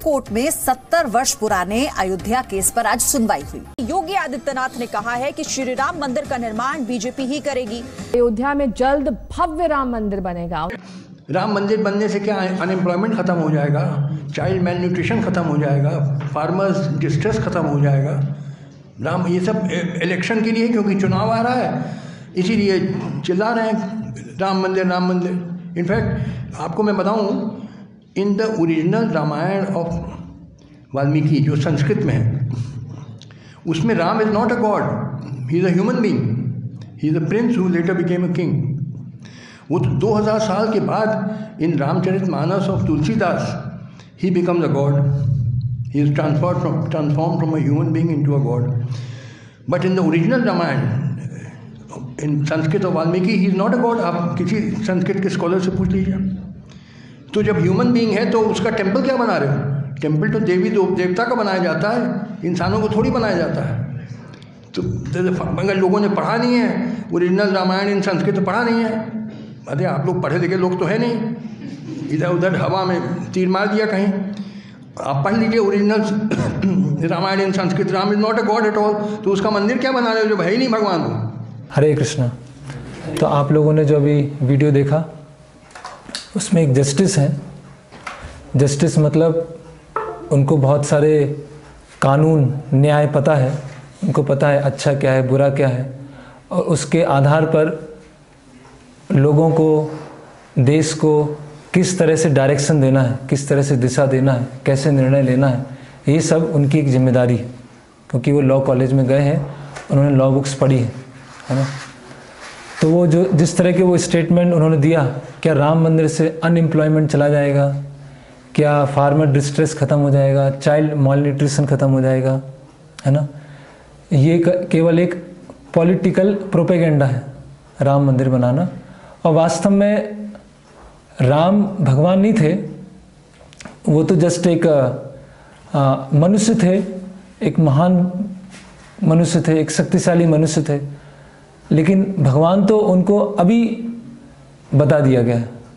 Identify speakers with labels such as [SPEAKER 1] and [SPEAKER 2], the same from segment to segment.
[SPEAKER 1] Court में 70 वर्ष पुराने अयोध्या केस पर आज सुनवाई हुई।
[SPEAKER 2] योगी आदित्यनाथ ने कहा है कि श्री राम मंदिर का निर्माण बीजेपी ही करेगी।
[SPEAKER 3] अयोध्या में जल्द भव्य राम मंदिर बनेगा।
[SPEAKER 4] राम मंदिर बनने से क्या अनएम्प्लॉयमेंट ख़त्म हो जाएगा, चाइल्ड मेल न्यूट्रिशन ख़त्म हो जाएगा, फार्मर्स डिस्ट्रेस ख़त्म हो जाएगा। राम ये सब इलेक्शन के लिए, क्योंकि चुनाव आ रहा है इसीलिए चिल्ला रहे हैं राम मंदिर राम मंदिर। इनफैक्ट आपको मैं बताऊं, in the original Ramayan of Valmiki जो संस्कृत में है, उसमें Ram is not a god, he is a human being, he is a prince who later became a king. वो तो 2000 साल के बाद in Ramcharitmanas of Tulsidas he becomes a god, he is transform from a human being into a god. But in the original Ramayan in Sanskrit of Valmiki he is not a God. आप किसी संस्कृत के scholar से पूछ लीजिए। तो जब ह्यूमन बीइंग है तो उसका टेम्पल क्या बना रहे हो? टेम्पल तो देवी देवता का बनाया जाता है, इंसानों को थोड़ी बनाया जाता है। तो अगर लोगों ने पढ़ा नहीं है ओरिजिनल रामायण इन संस्कृत पढ़ा नहीं है, अरे आप लोग पढ़े लिखे लोग तो है नहीं, इधर उधर हवा में तीर मार दिया कहीं। आप पढ़ लीजिए original Ramayan in Sanskrit, Ram is not a god at all. तो उसका मंदिर क्या बना रहे हो जो है ही नहीं भगवान हो।
[SPEAKER 5] हरे कृष्णा। तो आप लोगों ने जो अभी वीडियो देखा उसमें एक जस्टिस हैं। जस्टिस मतलब उनको बहुत सारे कानून न्याय पता है, उनको पता है अच्छा क्या है बुरा क्या है, और उसके आधार पर लोगों को, देश को किस तरह से डायरेक्शन देना है, किस तरह से दिशा देना है, कैसे निर्णय लेना है, ये सब उनकी एक जिम्मेदारी है। क्योंकि वो लॉ कॉलेज में गए हैं, उन्होंने लॉ बुक्स पढ़ी है ना। तो वो जो जिस तरह के वो स्टेटमेंट उन्होंने दिया, क्या राम मंदिर से अनएम्प्लॉयमेंट चला जाएगा, क्या फार्मर डिस्ट्रेस ख़त्म हो जाएगा, चाइल्ड मॉल न्यूट्रिशन ख़त्म हो जाएगा, है ना, ये केवल एक पॉलिटिकल प्रोपेगेंडा है राम मंदिर बनाना। और वास्तव में राम भगवान नहीं थे, वो तो जस्ट एक मनुष्य थे, एक महान मनुष्य थे, एक शक्तिशाली मनुष्य थे। लेकिन भगवान तो उनको अभी बता दिया गया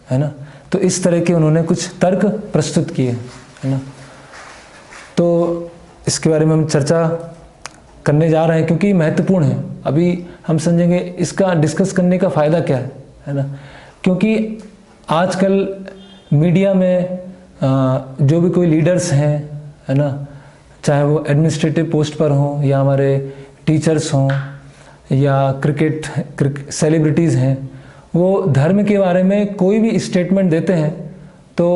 [SPEAKER 5] है ना। तो इस तरह के उन्होंने कुछ तर्क प्रस्तुत किए, है ना। तो इसके बारे में हम चर्चा करने जा रहे हैं क्योंकि महत्वपूर्ण है। अभी हम समझेंगे इसका डिस्कस करने का फ़ायदा क्या है ना। क्योंकि आजकल मीडिया में जो भी कोई लीडर्स हैं, है ना, चाहे वो एडमिनिस्ट्रेटिव पोस्ट पर हों या हमारे टीचर्स हों या क्रिकेट सेलिब्रिटीज़ हैं, वो धर्म के बारे में कोई भी स्टेटमेंट देते हैं तो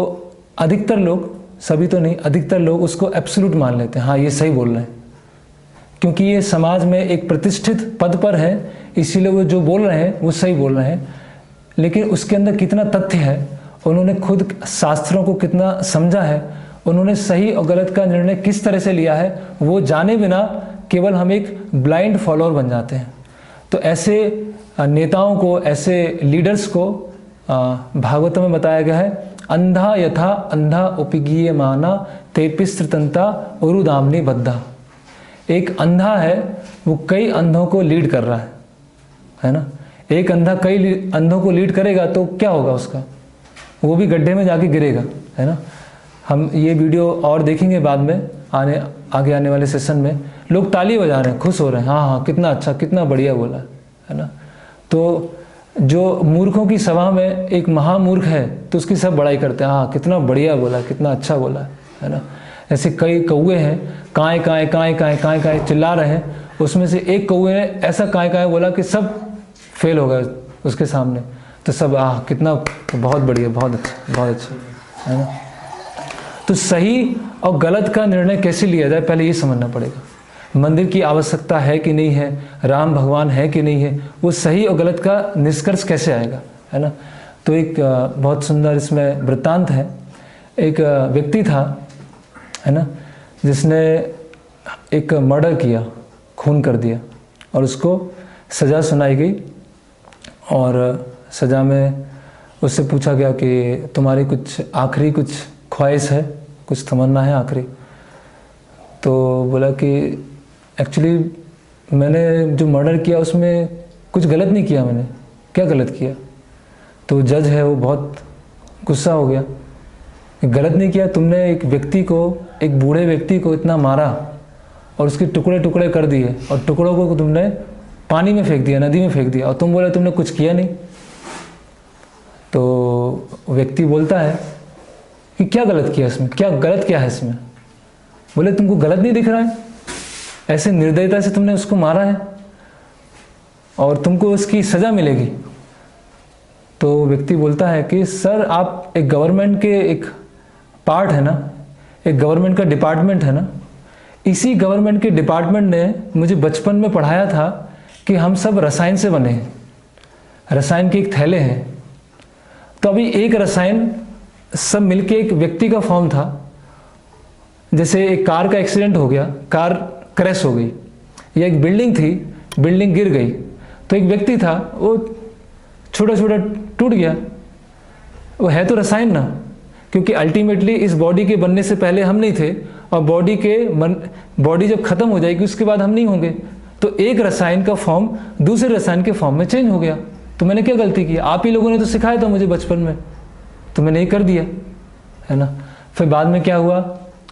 [SPEAKER 5] अधिकतर लोग, सभी तो नहीं, अधिकतर लोग उसको एब्सोल्यूट मान लेते हैं, हाँ ये सही बोल रहे हैं। क्योंकि ये समाज में एक प्रतिष्ठित पद पर है, इसीलिए वो जो बोल रहे हैं वो सही बोल रहे हैं। लेकिन उसके अंदर कितना तथ्य है, उन्होंने खुद शास्त्रों को कितना समझा है, उन्होंने सही और गलत का निर्णय किस तरह से लिया है, वो जाने बिना केवल हम एक ब्लाइंड फॉलोअर बन जाते हैं। तो ऐसे नेताओं को, ऐसे लीडर्स को भागवत में बताया गया है, अंधा यथा अंधा उपगीयमाना तेपिस्त्रतंता उरुदामनी बद्धा। एक अंधा है, वो कई अंधों को लीड कर रहा है ना। एक अंधा कई अंधों को लीड करेगा तो क्या होगा उसका, वो भी गड्ढे में जाके गिरेगा, है ना। हम ये वीडियो और देखेंगे बाद में, आगे आने वाले सेशन में। लोग ताली बजा रहे हैं, खुश हो रहे हैं, हाँ हाँ कितना अच्छा, कितना बढ़िया बोला है ना। तो जो मूर्खों की सभा में एक महामूर्ख है तो उसकी सब बड़ाई करते हैं, हाँ कितना बढ़िया बोला, कितना अच्छा बोला, है ना। ऐसे कई कौवे हैं, काएँ काएँ काएँ काएँ काएँ काएँ चिल्ला रहे हैं, उसमें से एक कौवे ने ऐसा काएँ काएँ बोला कि सब फेल हो गए उसके सामने। तो सब कितना बहुत बढ़िया, बहुत अच्छा, बहुत अच्छा, है ना। तो सही और गलत का निर्णय कैसे लिया जाए, पहले ये समझना पड़ेगा। मंदिर की आवश्यकता है कि नहीं है, राम भगवान है कि नहीं है, वो सही और गलत का निष्कर्ष कैसे आएगा, है ना। तो एक बहुत सुंदर इसमें वृत्तांत है। एक व्यक्ति था, है ना, जिसने एक मर्डर किया, खून कर दिया, और उसको सज़ा सुनाई गई। और सज़ा में उससे पूछा गया कि तुम्हारी कुछ आखिरी कुछ ख्वाहिश है, कुछ तमन्ना है आखिरी। तो बोला कि एक्चुअली मैंने जो मर्डर किया उसमें कुछ गलत नहीं किया, मैंने क्या गलत किया। तो जज है वो बहुत गुस्सा हो गया गलत नहीं किया, तुमने एक व्यक्ति को, एक बूढ़े व्यक्ति को इतना मारा और उसके टुकड़े टुकड़े कर दिए और टुकड़ों को तुमने पानी में फेंक दिया, नदी में फेंक दिया, और तुम बोले तुमने कुछ किया नहीं। तो व्यक्ति बोलता है कि क्या गलत किया इसमें, क्या गलत क्या है इसमें? बोले तुमको गलत नहीं दिख रहा है? ऐसे निर्दयता से तुमने उसको मारा है और तुमको उसकी सज़ा मिलेगी। तो व्यक्ति बोलता है कि सर, आप एक गवर्नमेंट के एक पार्ट है ना, एक गवर्नमेंट का डिपार्टमेंट है ना, इसी गवर्नमेंट के डिपार्टमेंट ने मुझे बचपन में पढ़ाया था कि हम सब रसायन से बने हैं, रसायन के एक थैले हैं। तो अभी एक रसायन सब मिलके एक व्यक्ति का फॉर्म था। जैसे एक कार का एक्सीडेंट हो गया, कार क्रैश हो गई, या एक बिल्डिंग थी, बिल्डिंग गिर गई, तो एक व्यक्ति था, वो छोटा छोटा टूट गया। वो है तो रसायन ना, क्योंकि अल्टीमेटली इस बॉडी के बनने से पहले हम नहीं थे, और बॉडी जब खत्म हो जाएगी उसके बाद हम नहीं होंगे। तो एक रसायन का फॉर्म दूसरे रसायन के फॉर्म में चेंज हो गया। तो मैंने क्या गलती की? आप ही लोगों ने तो सिखाया था मुझे बचपन में, तो मैंने ये कर दिया, है ना। फिर बाद में क्या हुआ,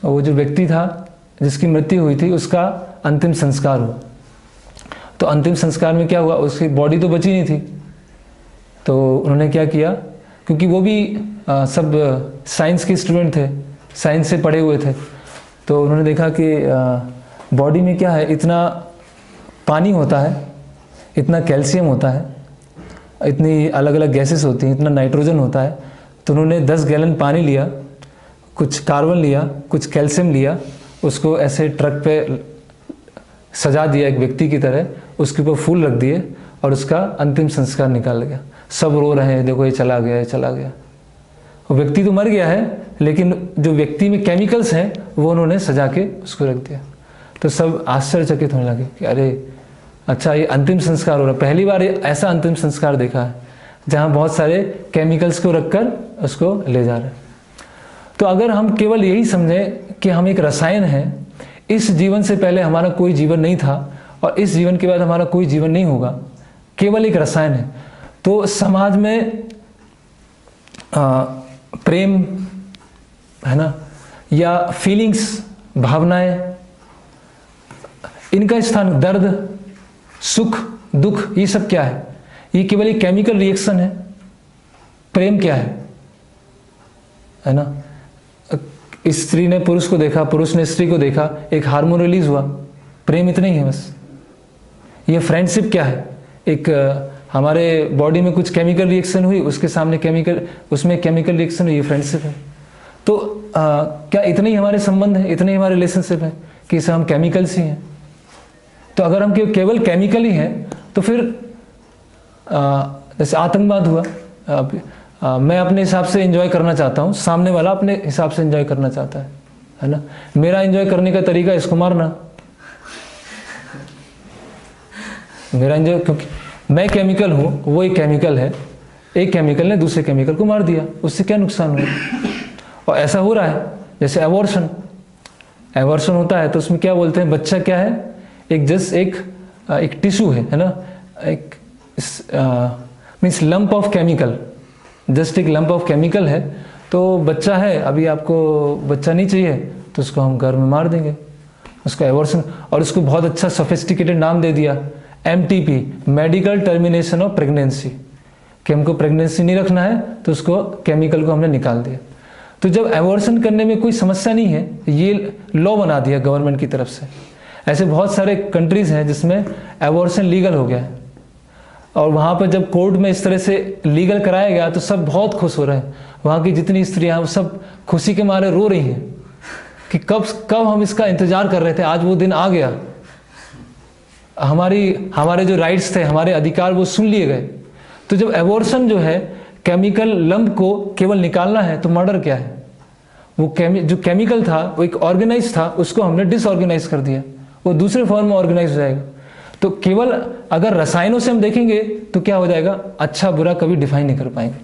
[SPEAKER 5] वो जो व्यक्ति था जिसकी मृत्यु हुई थी, उसका अंतिम संस्कार हुआ। तो अंतिम संस्कार में क्या हुआ, उसकी बॉडी तो बची नहीं थी। तो उन्होंने क्या किया, क्योंकि वो भी सब साइंस के स्टूडेंट थे, साइंस से पढ़े हुए थे, तो उन्होंने देखा कि बॉडी में क्या है, इतना पानी होता है, इतना कैल्शियम होता है, इतनी अलग अलग गैसेस होती हैं, इतना नाइट्रोजन होता है। तो उन्होंने 10 गैलन पानी लिया, कुछ कार्बन लिया, कुछ कैल्शियम लिया, उसको ऐसे ट्रक पे सजा दिया एक व्यक्ति की तरह, उसके ऊपर फूल रख दिए और उसका अंतिम संस्कार निकाल गया। सब रो रहे हैं, देखो ये चला गया, ये चला गया। वो व्यक्ति तो मर गया है, लेकिन जो व्यक्ति में केमिकल्स हैं वो उन्होंने सजा के उसको रख दिया। तो सब आश्चर्यचकित होने लगे कि अरे अच्छा, ये अंतिम संस्कार हो रहा है। पहली बार ऐसा अंतिम संस्कार देखा है जहाँ बहुत सारे केमिकल्स को रखकर उसको ले जा रहे हैं। तो अगर हम केवल यही समझें कि हम एक रसायन हैं, इस जीवन से पहले हमारा कोई जीवन नहीं था और इस जीवन के बाद हमारा कोई जीवन नहीं होगा, केवल एक रसायन है, तो समाज में प्रेम है ना, या फीलिंग्स, भावनाएं, इनका स्थान, दर्द, सुख, दुख, ये सब क्या है? ये केवल एक केमिकल रिएक्शन है। प्रेम क्या है ना? स्त्री ने पुरुष को देखा, पुरुष ने स्त्री को देखा, एक हार्मोन रिलीज हुआ, प्रेम इतना ही है बस। ये फ्रेंडशिप क्या है? एक हमारे बॉडी में कुछ केमिकल रिएक्शन हुई, उसके सामने उसमें केमिकल रिएक्शन हुई, ये फ्रेंडशिप है। तो क्या इतने ही हमारे संबंध है, इतने ही हमारे रिलेशनशिप है कि इसे हम केमिकल्स ही हैं? तो अगर हम केवल केमिकल ही हैं तो फिर जैसे आतंकवाद हुआ, मैं अपने हिसाब से एंजॉय करना चाहता हूँ, सामने वाला अपने हिसाब से एंजॉय करना चाहता है ना। मेरा एंजॉय करने का तरीका इसको मारना, मेरा एंजॉय, क्योंकि मैं केमिकल हूँ, वो एक केमिकल है, एक केमिकल ने दूसरे केमिकल को मार दिया, उससे क्या नुकसान हुआ? और ऐसा हो रहा है जैसे एबॉर्शन होता है, तो उसमें क्या बोलते हैं, बच्चा क्या है, एक जस्ट एक टिश्यू है ना, एक means lump of chemical, just एक लंप ऑफ केमिकल है। तो बच्चा है, अभी आपको बच्चा नहीं चाहिए तो उसको हम घर में मार देंगे, उसका एबॉर्शन, और उसको बहुत अच्छा सोफिस्टिकेटेड नाम दे दिया, MTP, medical termination of pregnancy, कि हमको प्रेगनेंसी नहीं रखना है तो उसको केमिकल को हमने निकाल दिया। तो जब एबॉर्शन करने में कोई समस्या नहीं है, ये लॉ बना दिया गवर्नमेंट की तरफ से। ऐसे बहुत सारे कंट्रीज हैं जिसमें एबॉर्शन लीगल हो गया है, और वहाँ पर जब कोर्ट में इस तरह से लीगल कराया गया तो सब बहुत खुश हो रहे हैं। वहाँ की जितनी स्त्रियाँ हैं वो सब खुशी के मारे रो रही हैं कि कब हम इसका इंतजार कर रहे थे, आज वो दिन आ गया, हमारे जो राइट्स थे, हमारे अधिकार वो सुन लिए गए। तो जब एबॉर्शन जो है, केमिकल लंप को केवल निकालना है, तो मर्डर क्या है? वो जो केमिकल था वो एक ऑर्गेनाइज था, उसको हमने डिसऑर्गेनाइज कर दिया, वो दूसरे फॉर्म में ऑर्गेनाइज हो जाएगा। तो केवल अगर रसायनों से हम देखेंगे तो क्या हो जाएगा, अच्छा बुरा कभी डिफाइन नहीं कर पाएंगे,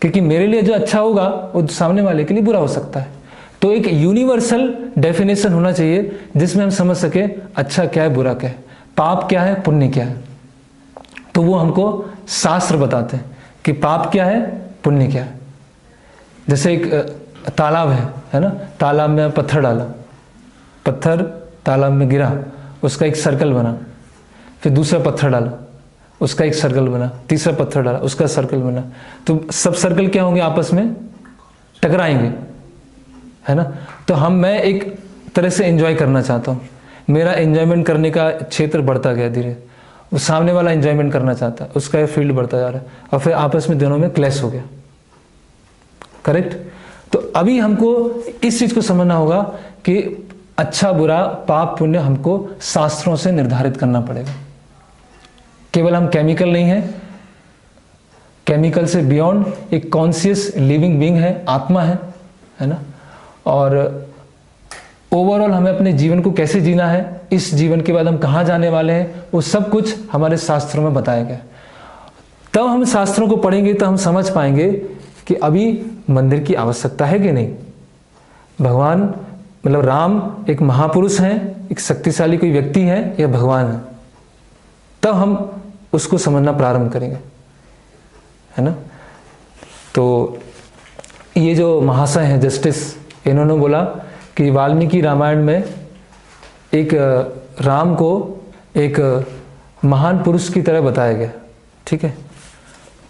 [SPEAKER 5] क्योंकि मेरे लिए जो अच्छा होगा वो सामने वाले के लिए बुरा हो सकता है। तो एक यूनिवर्सल डेफिनेशन होना चाहिए जिसमें हम समझ सके अच्छा क्या है, बुरा क्या है, पाप क्या है, पुण्य क्या है। तो वो हमको शास्त्र बताते हैं कि पाप क्या है, पुण्य क्या है। जैसे एक तालाब है ना, तालाब में पत्थर डाला, पत्थर तालाब में गिरा, उसका एक सर्कल बना, फिर दूसरा पत्थर डाला, उसका एक सर्कल बना, तीसरा पत्थर डाला, उसका सर्कल बना, तो सब सर्कल क्या होंगे, आपस में टकराएंगे, है ना। तो मैं एक तरह से एंजॉय करना चाहता हूँ, मेरा एंजॉयमेंट करने का क्षेत्र बढ़ता गया धीरे, वो सामने वाला एंजॉयमेंट करना चाहता है, उसका फील्ड बढ़ता जा रहा है, और फिर आपस में दोनों में क्लैश हो गया, करेक्ट। तो अभी हमको इस चीज को समझना होगा कि अच्छा बुरा पाप पुण्य हमको शास्त्रों से निर्धारित करना पड़ेगा। केवल हम केमिकल नहीं है, केमिकल से बियॉन्ड एक कॉन्शियस लिविंग बीइंग है, आत्मा है ना। और ओवरऑल हमें अपने जीवन को कैसे जीना है, इस जीवन के बाद हम कहाँ जाने वाले हैं, वो सब कुछ हमारे शास्त्रों में बताया गया। तब हम शास्त्रों को पढ़ेंगे तो हम समझ पाएंगे कि अभी मंदिर की आवश्यकता है कि नहीं। भगवान मतलब राम एक महापुरुष हैं, एक शक्तिशाली कोई व्यक्ति है या भगवान है, तब हम उसको समझना प्रारंभ करेंगे, है ना। तो ये जो महाशय हैं जस्टिस, इन्होंने बोला कि वाल्मीकि रामायण में एक राम को एक महान पुरुष की तरह बताया गया, ठीक है।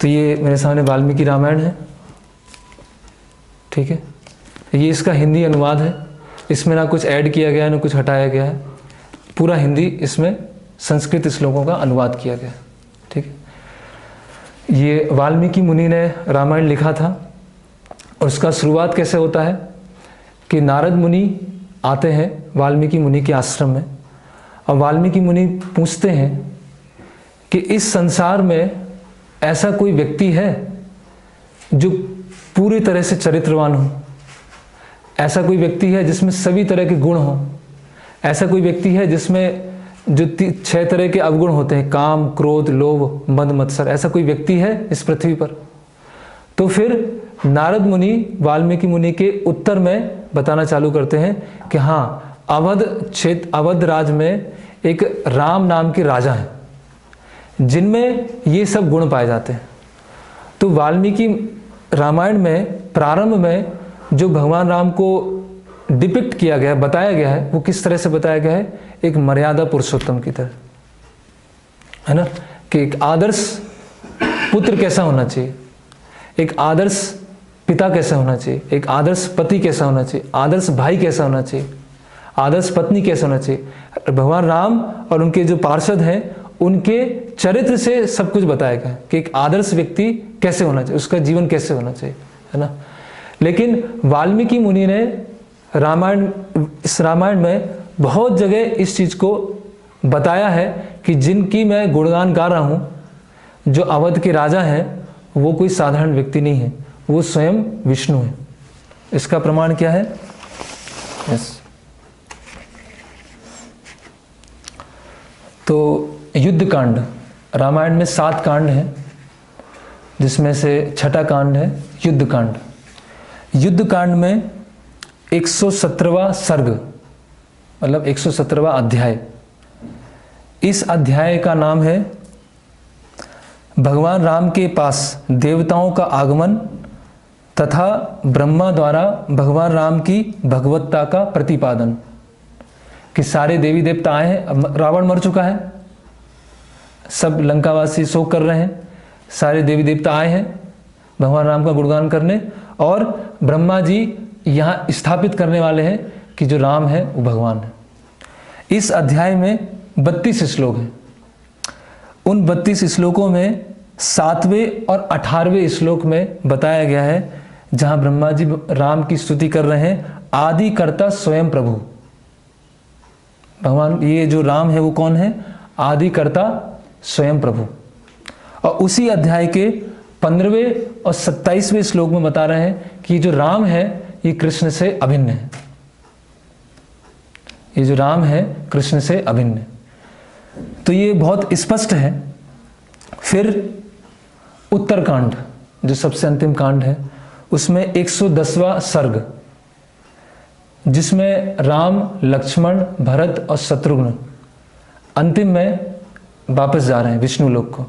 [SPEAKER 5] तो ये मेरे सामने वाल्मीकि रामायण है, ठीक है। ये इसका हिंदी अनुवाद है, इसमें ना कुछ ऐड किया गया है ना कुछ हटाया गया है, पूरा हिंदी इसमें संस्कृत श्लोकों का अनुवाद किया गया है, ठीक है। ये वाल्मीकि मुनि ने रामायण लिखा था, और उसका शुरुआत कैसे होता है कि नारद मुनि आते हैं वाल्मीकि मुनि के आश्रम में, और वाल्मीकि मुनि पूछते हैं कि इस संसार में ऐसा कोई व्यक्ति है जो पूरी तरह से चरित्रवान हो, ऐसा कोई व्यक्ति है जिसमें सभी तरह के गुण हो, ऐसा कोई व्यक्ति है जिसमें जो 6 तरह के अवगुण होते हैं, काम क्रोध लोभ मद मत्सर, ऐसा कोई व्यक्ति है इस पृथ्वी पर। तो फिर नारद मुनि वाल्मीकि मुनि के उत्तर में बताना चालू करते हैं कि हाँ, अवध राज में एक राम नाम के राजा हैं जिनमें ये सब गुण पाए जाते हैं। तो वाल्मीकि रामायण में प्रारंभ में जो भगवान राम को डिपिक्ट किया गया, बताया गया है, वो किस तरह से बताया गया है, एक मर्यादा पुरुषोत्तम की तरह, है ना। कि एक आदर्श पुत्र कैसा होना चाहिए, एक आदर्श पिता कैसा होना चाहिए, एक आदर्श पति कैसा होना चाहिए, आदर्श भाई कैसा होना चाहिए, आदर्श पत्नी कैसा होना चाहिए। भगवान राम और उनके जो पार्षद हैं उनके चरित्र से सब कुछ बताया गया कि एक आदर्श व्यक्ति कैसे होना चाहिए, उसका जीवन कैसे होना चाहिए, है ना। लेकिन वाल्मीकि मुनि ने इस रामायण में बहुत जगह इस चीज को बताया है कि जिनकी मैं गुणगान गा रहा हूं, जो अवध के राजा हैं, वो कोई साधारण व्यक्ति नहीं है, वो स्वयं विष्णु है। इसका प्रमाण क्या है? यस। तो युद्ध कांड, रामायण में 7 कांड हैं, जिसमें से 6ठा कांड है युद्ध कांड। युद्ध कांड में 117वां सर्ग, मतलब 117वां अध्याय। इस अध्याय का नाम है भगवान राम के पास देवताओं का आगमन तथा ब्रह्मा द्वारा भगवान राम की भगवत्ता का प्रतिपादन। कि सारे देवी देवता आए हैं, रावण मर चुका है, सब लंकावासी शोक कर रहे हैं, सारे देवी देवता आए हैं भगवान राम का गुणगान करने, और ब्रह्मा जी यहाँ स्थापित करने वाले हैं कि जो राम है वो भगवान है। इस अध्याय में 32 श्लोक हैं। उन 32 श्लोकों में 7वें और 18वें श्लोक में बताया गया है, जहां ब्रह्मा जी राम की स्तुति कर रहे हैं, आदि कर्ता स्वयं प्रभु। भगवान ये जो राम है वो कौन है? आदि कर्ता स्वयं प्रभु। और उसी अध्याय के 15वें और 27वें श्लोक में बता रहे हैं कि जो राम है ये कृष्ण से अभिन्न है। ये जो राम है कृष्ण से अभिन्न है। तो ये बहुत स्पष्ट है। फिर उत्तरकांड जो सबसे अंतिम कांड है, उसमें 110वां सर्ग, जिसमें राम लक्ष्मण भरत और शत्रुघ्न अंतिम में वापस जा रहे हैं विष्णु लोक को।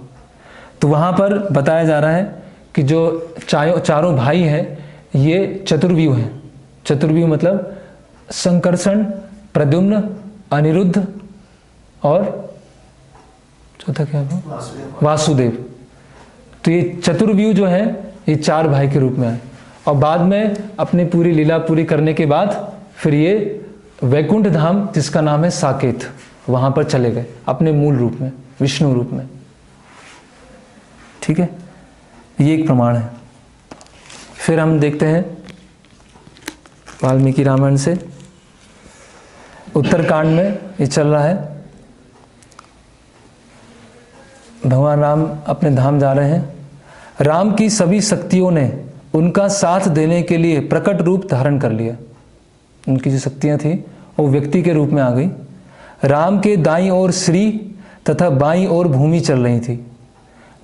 [SPEAKER 5] तो वहां पर बताया जा रहा है कि जो चारों भाई हैं, ये चतुर्व्यूह हैं। चतुर्व्यूह मतलब संकर्षण, प्रद्युम्न, अनिरुद्ध और चौथा क्या है? वासुदेव। तो ये चतुर्व्यूह जो है ये 4 भाई के रूप में आए और बाद में अपनी पूरी लीला पूरी करने के बाद फिर ये वैकुंठ धाम जिसका नाम है साकेत, वहां पर चले गए अपने मूल रूप में, विष्णु रूप में। ठीक है, ये एक प्रमाण है। फिर हम देखते हैं वाल्मीकि रामायण से उत्तरकांड में ये चल रहा है। भगवान राम अपने धाम जा रहे हैं। राम की सभी शक्तियों ने उनका साथ देने के लिए प्रकट रूप धारण कर लिया। उनकी जो शक्तियां थी वो व्यक्ति के रूप में आ गई। राम के दाईं ओर श्री तथा बाईं ओर भूमि चल रही थी।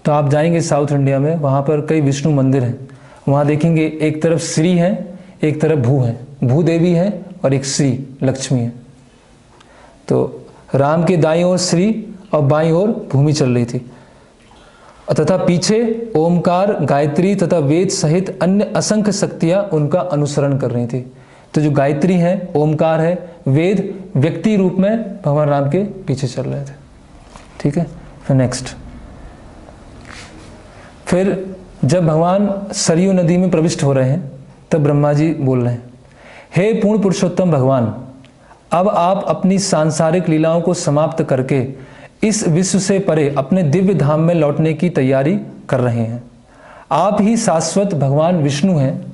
[SPEAKER 5] तो आप जाएंगे साउथ इंडिया में, वहाँ पर कई विष्णु मंदिर हैं। वहाँ देखेंगे एक तरफ श्री है, एक तरफ भू है, भूदेवी है और एक श्री लक्ष्मी है। तो राम के दाईं ओर श्री और बाईं ओर भूमि चल रही थी तथा पीछे ओमकार, गायत्री तथा वेद सहित अन्य असंख्य शक्तियां उनका अनुसरण कर रही थी। तो जो गायत्री है, ओमकार है, वेद व्यक्ति रूप में भगवान राम के पीछे चल रहे थे। ठीक है, फिर नेक्स्ट। फिर जब भगवान सरयू नदी में प्रविष्ट हो रहे हैं तब ब्रह्मा जी बोल रहे हैं, हे पूर्ण पुरुषोत्तम भगवान, अब आप अपनी सांसारिक लीलाओं को समाप्त करके इस विश्व से परे अपने दिव्य धाम में लौटने की तैयारी कर रहे हैं। आप ही शाश्वत भगवान विष्णु हैं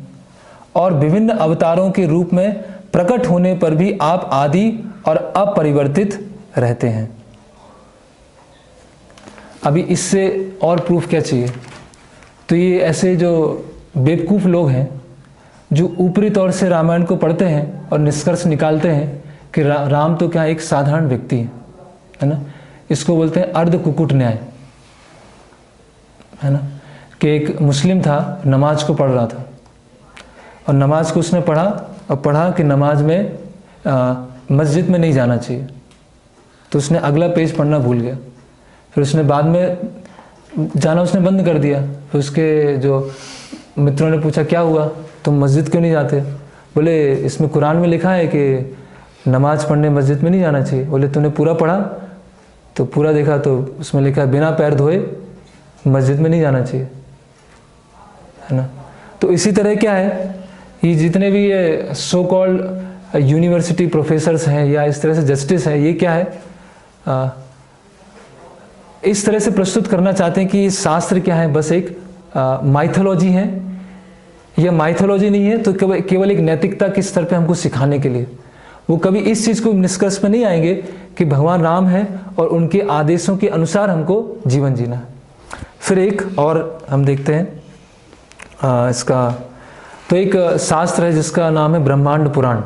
[SPEAKER 5] और विभिन्न अवतारों के रूप में प्रकट होने पर भी आप आदि और अपरिवर्तित रहते हैं। अभी इससे और प्रूफ क्या चाहिए? तो ये ऐसे जो बेवकूफ़ लोग हैं जो ऊपरी तौर से रामायण को पढ़ते हैं और निष्कर्ष निकालते हैं कि राम तो क्या एक साधारण व्यक्ति है ना। इसको बोलते हैं अर्ध कुकुट न्याय, है ना। कि एक मुस्लिम था, नमाज को पढ़ रहा था और नमाज को उसने पढ़ा और पढ़ा कि नमाज में मस्जिद में नहीं जाना चाहिए। तो उसने अगला पेज पढ़ना भूल गया। फिर उसने बाद में जाना उसने बंद कर दिया। फिर उसके जो मित्रों ने पूछा क्या हुआ, तुम मस्जिद क्यों नहीं जाते? बोले इसमें कुरान में लिखा है कि नमाज पढ़ने मस्जिद में नहीं जाना चाहिए। बोले तूने पूरा पढ़ा? तो पूरा देखा तो उसमें लिखा है बिना पैर धोए मस्जिद में नहीं जाना चाहिए, है ना। तो इसी तरह क्या है, ये जितने भी ये सो कॉल्ड यूनिवर्सिटी प्रोफेसर्स हैं या इस तरह से जस्टिस है, ये क्या है, इस तरह से प्रस्तुत करना चाहते हैं कि शास्त्र क्या है, बस एक माइथोलॉजी है। यह माइथोलॉजी नहीं है तो केवल एक नैतिकता के स्तर पे हमको सिखाने के लिए। वो कभी इस चीज़ को निष्कर्ष में नहीं आएंगे कि भगवान राम है और उनके आदेशों के अनुसार हमको जीवन जीना है। फिर एक और हम देखते हैं इसका, तो एक शास्त्र है जिसका नाम है ब्रह्मांड पुराण।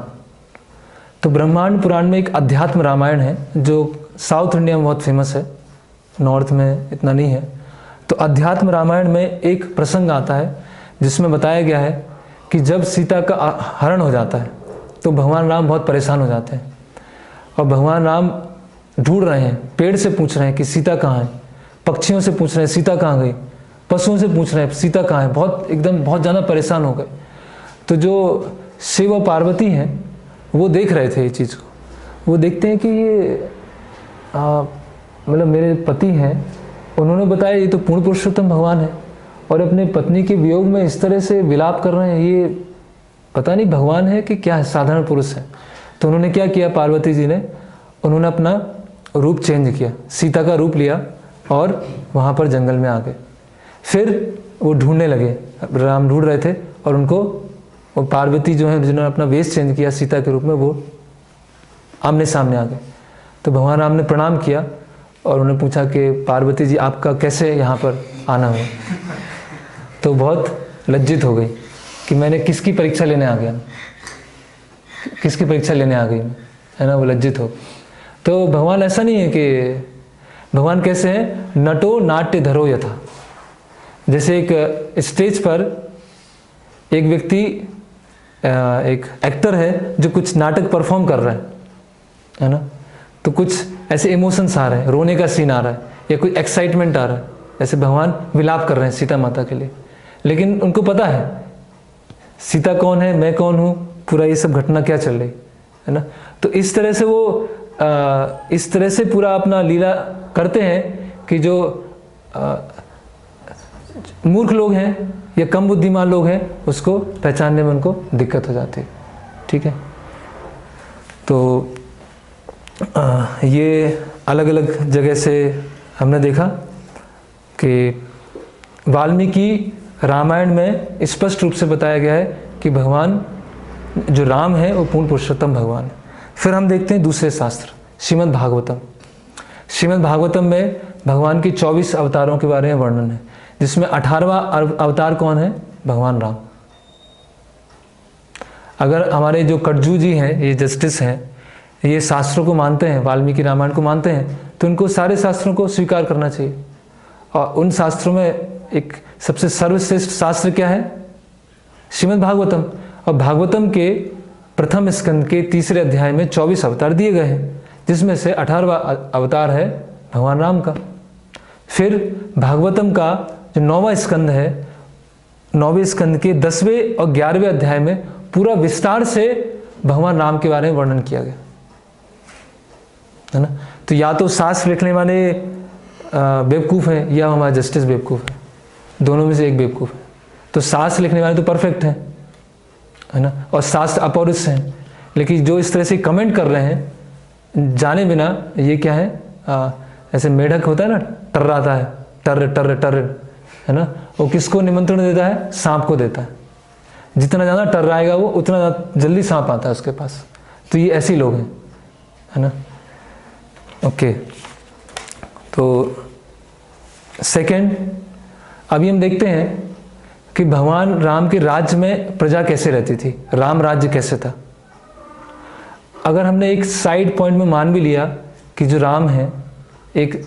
[SPEAKER 5] तो ब्रह्मांड पुराण में एक अध्यात्म रामायण है जो साउथ इंडिया में बहुत फेमस है, नॉर्थ में इतना नहीं है। तो अध्यात्म रामायण में एक प्रसंग आता है जिसमें बताया गया है कि जब सीता का हरण हो जाता है तो भगवान राम बहुत परेशान हो जाते हैं और भगवान राम ढूंढ रहे हैं, पेड़ से पूछ रहे हैं कि सीता कहाँ है, पक्षियों से पूछ रहे हैं सीता कहाँ गई, पशुओं से पूछ रहे हैं सीता कहाँ है, बहुत ज़्यादा परेशान हो गए। तो जो शिव और पार्वती हैं वो देख रहे थे ये चीज़ को, वो देखते हैं कि ये मतलब मेरे पति हैं, उन्होंने बताया ये तो पूर्ण पुरुषोत्तम भगवान है और अपने पत्नी के वियोग में इस तरह से विलाप कर रहे हैं, ये पता नहीं भगवान है कि क्या है, साधारण पुरुष है। तो उन्होंने क्या किया, पार्वती जी ने, उन्होंने अपना रूप चेंज किया, सीता का रूप लिया और वहाँ पर जंगल में आ गए। फिर वो ढूंढने लगे, राम ढूंढ रहे थे और उनको वो पार्वती जो है जिन्होंने अपना वेश चेंज किया सीता के रूप में, वो आमने सामने आ गए। तो भगवान राम ने प्रणाम किया और उन्हें पूछा कि पार्वती जी आपका कैसे यहाँ पर आना हुआ? तो बहुत लज्जित हो गई कि मैंने किसकी परीक्षा लेने आ गया, किसकी परीक्षा लेने आ गई, है ना, वो लज्जित हो। तो भगवान ऐसा नहीं है कि भगवान कैसे हैं, नटो नाट्य धरो यथा। जैसे एक स्टेज पर एक व्यक्ति, एक एक्टर है जो कुछ नाटक परफॉर्म कर रहा है ना, तो कुछ ऐसे इमोशंस आ रहे हैं, रोने का सीन आ रहा है या कोई एक्साइटमेंट आ रहा है, जैसे भगवान विलाप कर रहे हैं सीता माता के लिए, लेकिन उनको पता है सीता कौन है, मैं कौन हूँ, पूरा ये सब घटना क्या चल रही है ना। तो इस तरह से वो इस तरह से पूरा अपना लीला करते हैं कि जो मूर्ख लोग हैं या कम बुद्धिमान लोग हैं उसको पहचानने में उनको दिक्कत हो जाती है। ठीक है, तो ये अलग अलग जगह से हमने देखा कि वाल्मीकि रामायण में स्पष्ट रूप से बताया गया है कि भगवान जो राम है वो पूर्ण पुरुषोत्तम भगवान है। फिर हम देखते हैं दूसरे शास्त्र श्रीमद् भागवतम। श्रीमद् भागवतम में भगवान की 24 अवतारों के बारे में वर्णन है, जिसमें 18वां अवतार कौन है, भगवान राम। अगर हमारे जो कटजू जी हैं, ये जस्टिस हैं, ये शास्त्रों को मानते हैं, वाल्मीकि रामायण को मानते हैं, तो उनको सारे शास्त्रों को स्वीकार करना चाहिए। और उन शास्त्रों में एक सबसे सर्वश्रेष्ठ शास्त्र क्या है, श्रीमद् भागवतम। और भागवतम के प्रथम स्कंद के 3 अध्याय में 24 अवतार दिए गए हैं, जिसमें से 18वां अवतार है भगवान राम का। फिर भागवतम का जो 9वां स्कंद है, 9वें स्कंद के 10वें और 11वें अध्याय में पूरा विस्तार से भगवान राम के बारे में वर्णन किया गया है ना। तो या तो शास्त्र लिखने वाले बेवकूफ़ हैं या हमारा जस्टिस बेवकूफ़ है, दोनों में से एक बेवकूफ़ है। तो शास्त्र लिखने वाले तो परफेक्ट हैं, है ना, और शास्त्र अपौरुष हैं, लेकिन जो इस तरह से कमेंट कर रहे हैं जाने बिना, ये क्या है, ऐसे मेढक होता है ना, टर्राता है, टर्र टर्र टर्र, है ना, वो किसको निमंत्रण देता है, सांप को देता है। जितना ज़्यादा टर्राएगा वो उतना जल्दी सांप आता है उसके पास। तो ये ऐसे लोग हैं, है ना। ओके, तो सेकंड, अभी हम देखते हैं कि भगवान राम के राज्य में प्रजा कैसे रहती थी, राम राज्य कैसे था। अगर हमने एक साइड पॉइंट में मान भी लिया कि जो राम है एक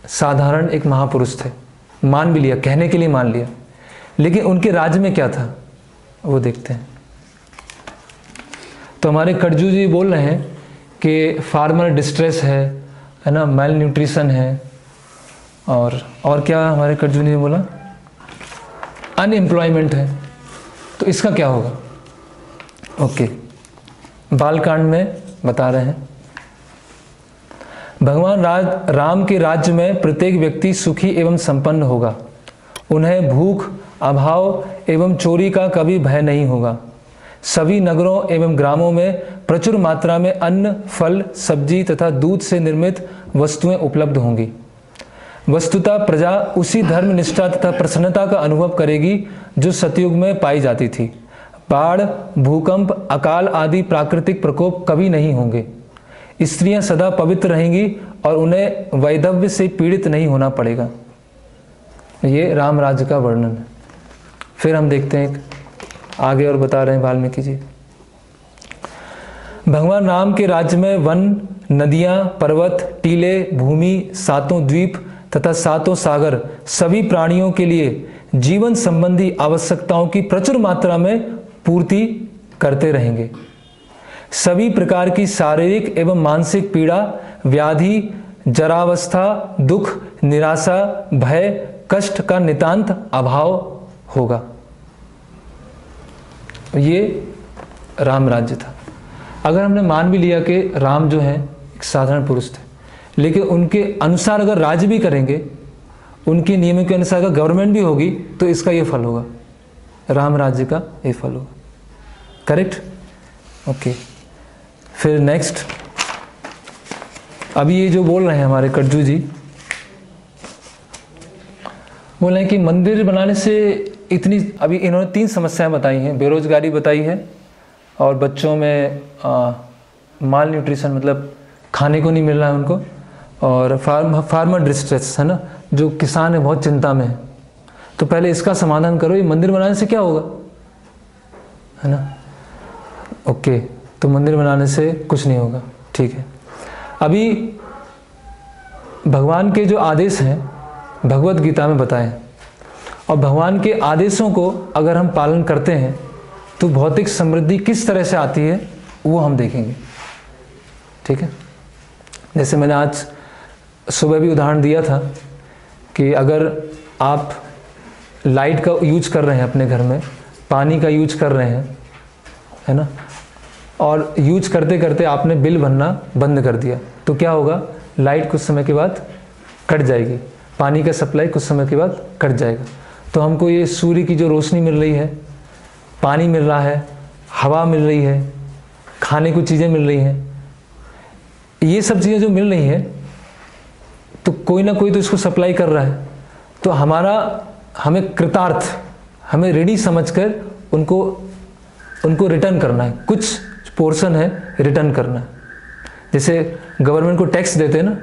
[SPEAKER 5] साधारण एक महापुरुष थे, मान भी लिया, कहने के लिए मान लिया, लेकिन उनके राज्य में क्या था वो देखते हैं। तो हमारे कटजू जी बोल रहे हैं कि फार्मर डिस्ट्रेस है ना, मेल न्यूट्रिशन है, और क्या हमारे कटजू ने बोला, अनएम्प्लॉयमेंट है। तो इसका क्या होगा। ओके, बालकांड में बता रहे हैं, भगवान राम के राज्य में प्रत्येक व्यक्ति सुखी एवं संपन्न होगा, उन्हें भूख, अभाव एवं चोरी का कभी भय नहीं होगा। सभी नगरों एवं ग्रामों में प्रचुर मात्रा में अन्न, फल, सब्जी तथा दूध से निर्मित वस्तुएं उपलब्ध होंगी। वस्तुतः प्रजा उसी धर्म निष्ठा तथा प्रसन्नता का अनुभव करेगी जो सतयुग में पाई जाती थी। बाढ़, भूकंप, अकाल आदि प्राकृतिक प्रकोप कभी नहीं होंगे। स्त्रियां सदा पवित्र रहेंगी और उन्हें वैधव्य से पीड़ित नहीं होना पड़ेगा। ये राम राज्य का वर्णन है। फिर हम देखते हैं आगे और बता रहे हैं वाल्मीकि जी, भगवान राम के राज्य में वन, नदियां, पर्वत, टीले, भूमि, 7 द्वीप तथा 7 सागर सभी प्राणियों के लिए जीवन संबंधी आवश्यकताओं की प्रचुर मात्रा में पूर्ति करते रहेंगे। सभी प्रकार की शारीरिक एवं मानसिक पीड़ा, व्याधि, जरावस्था, दुख, निराशा, भय, कष्ट का नितांत अभाव होगा। ये राम राज्य था। अगर हमने मान भी लिया कि राम जो है एक साधारण पुरुष थे, लेकिन उनके अनुसार अगर राज्य भी करेंगे, उनके नियमों के अनुसार अगर गवर्नमेंट भी होगी, तो इसका ये फल होगा, राम राज्य का ये फल होगा। करेक्ट। ओके, फिर नेक्स्ट, अभी ये जो बोल रहे हैं हमारे कटजू जी, बोल रहे हैं कि मंदिर बनाने से इतनी, अभी इन्होंने 3 समस्याएं बताई हैं, बेरोजगारी बताई है, और बच्चों में माल न्यूट्रिशन मतलब खाने को नहीं मिल रहा है उनको, और फार्मर डिस्ट्रेस है ना, जो किसान है बहुत चिंता में है। तो पहले इसका समाधान करो, ये मंदिर बनाने से क्या होगा, है ना। ओके, तो मंदिर बनाने से कुछ नहीं होगा, ठीक है। अभी भगवान के जो आदेश हैं भगवत गीता में बताए, और भगवान के आदेशों को अगर हम पालन करते हैं तो भौतिक समृद्धि किस तरह से आती है वो हम देखेंगे, ठीक है। जैसे मैंने आज सुबह भी उदाहरण दिया था कि अगर आप लाइट का यूज कर रहे हैं अपने घर में, पानी का यूज कर रहे हैं, है ना, और यूज करते करते आपने बिल भरना बंद कर दिया, तो क्या होगा, लाइट कुछ समय के बाद कट जाएगी, पानी का सप्लाई कुछ समय के बाद कट जाएगा। तो हमको ये सूर्य की जो रोशनी मिल रही है, पानी मिल रहा है, हवा मिल रही है, खाने को चीज़ें मिल रही हैं, ये सब चीज़ें जो मिल रही हैं, तो कोई ना कोई तो इसको सप्लाई कर रहा है। तो हमें कृतार्थ, हमें ऋणी समझकर उनको रिटर्न करना है, कुछ पोर्शन है रिटर्न करना है। जैसे गवर्नमेंट को टैक्स देते हैं ना,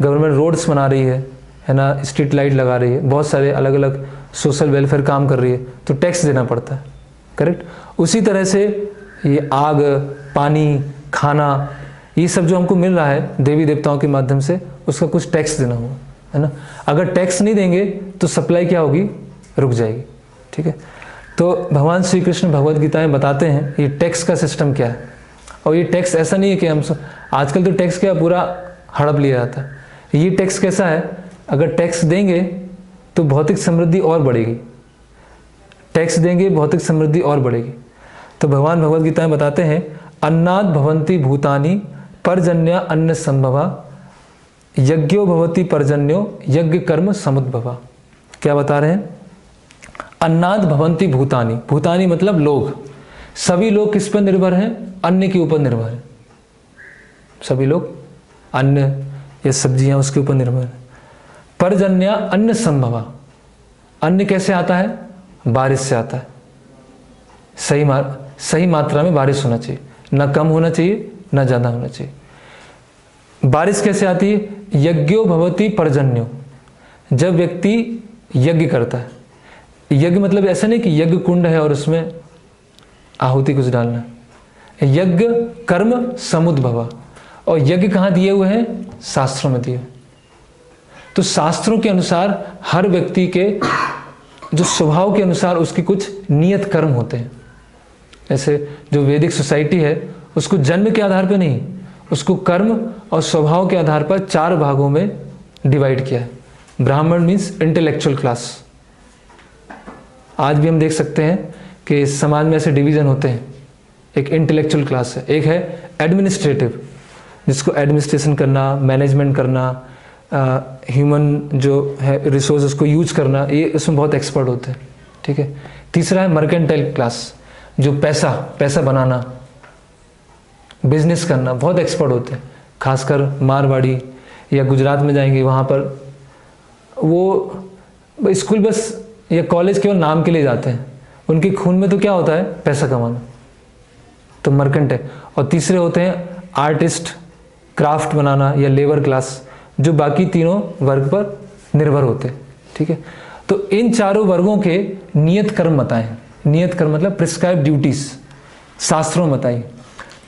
[SPEAKER 5] गवर्नमेंट रोड्स बना रही है ना, स्ट्रीट लाइट लगा रही है, बहुत सारे अलग अलग सोशल वेलफेयर काम कर रही है, तो टैक्स देना पड़ता है, करेक्ट। उसी तरह से ये आग, पानी, खाना, ये सब जो हमको मिल रहा है देवी देवताओं के माध्यम से, उसका कुछ टैक्स देना होगा, है ना। अगर टैक्स नहीं देंगे तो सप्लाई क्या होगी, रुक जाएगी, ठीक है। तो भगवान श्री कृष्ण भगवद गीता में बताते हैं ये टैक्स का सिस्टम क्या है। और ये टैक्स ऐसा नहीं है कि हम आजकल तो टैक्स क्या पूरा हड़प लिया जाता है। ये टैक्स कैसा है, अगर टैक्स देंगे तो भौतिक समृद्धि और बढ़ेगी, टैक्स देंगे भौतिक समृद्धि और बढ़ेगी। तो भगवान भगवद गीता में बताते हैं, अन्नाद भवन्ति भूतानि पर्जन्य अन्न संभवा, यज्ञो भवति पर्जन्यो यज्ञ कर्म समुद्भवा। क्या बता रहे हैं, अन्नाद भवन्ति भूतानि, भूतानि मतलब लोग, सभी लोग किस पर निर्भर हैं, अन्न के ऊपर निर्भर हैं। सभी लोग अन्न या सब्जियां उसके ऊपर निर्भर हैं। पर्जन्य अन्न संभवा, अन्न कैसे आता है, बारिश से आता है। सही मात्रा में बारिश होना चाहिए, ना कम होना चाहिए ना ज़्यादा होना चाहिए। बारिश कैसे आती है, यज्ञो भवति पर्जन्यो, जब व्यक्ति यज्ञ करता है। यज्ञ मतलब ऐसा नहीं कि यज्ञ कुंड है और उसमें आहुति कुछ डालना है। यज्ञ कर्म समुद्भवा, और यज्ञ कहाँ दिए हुए हैं, शास्त्रों में दिए। तो शास्त्रों के अनुसार हर व्यक्ति के जो स्वभाव के अनुसार उसकी कुछ नियत कर्म होते हैं। ऐसे जो वैदिक सोसाइटी है उसको जन्म के आधार पर नहीं, उसको कर्म और स्वभाव के आधार पर 4 भागों में डिवाइड किया है। ब्राह्मण मीन्स इंटेलेक्चुअल क्लास। आज भी हम देख सकते हैं कि समाज में ऐसे डिवीजन होते हैं। एक इंटेलेक्चुअल क्लास है, एक है एडमिनिस्ट्रेटिव, जिसको एडमिनिस्ट्रेशन करना, मैनेजमेंट करना, ह्यूमन जो है रिसोर्स उसको यूज करना, ये उसमें बहुत एक्सपर्ट होते हैं, ठीक है। तीसरा है मर्केंटाइल क्लास, जो पैसा बनाना, बिजनेस करना, बहुत एक्सपर्ट होते हैं। खासकर मारवाड़ी या गुजरात में जाएंगे, वहाँ पर वो स्कूल बस या कॉलेज केवल नाम के लिए जाते हैं, उनके खून में तो क्या होता है, पैसा कमाना, तो मर्केंटाइल। और तीसरे होते हैं आर्टिस्ट, क्राफ्ट बनाना, या लेबर क्लास, जो बाकी तीनों वर्ग पर निर्भर होते हैं, ठीक है। तो इन चारों वर्गों के नियत कर्म बताए हैं। नियत कर्म मतलब प्रिस्क्राइब ड्यूटीज शास्त्रों में बताई।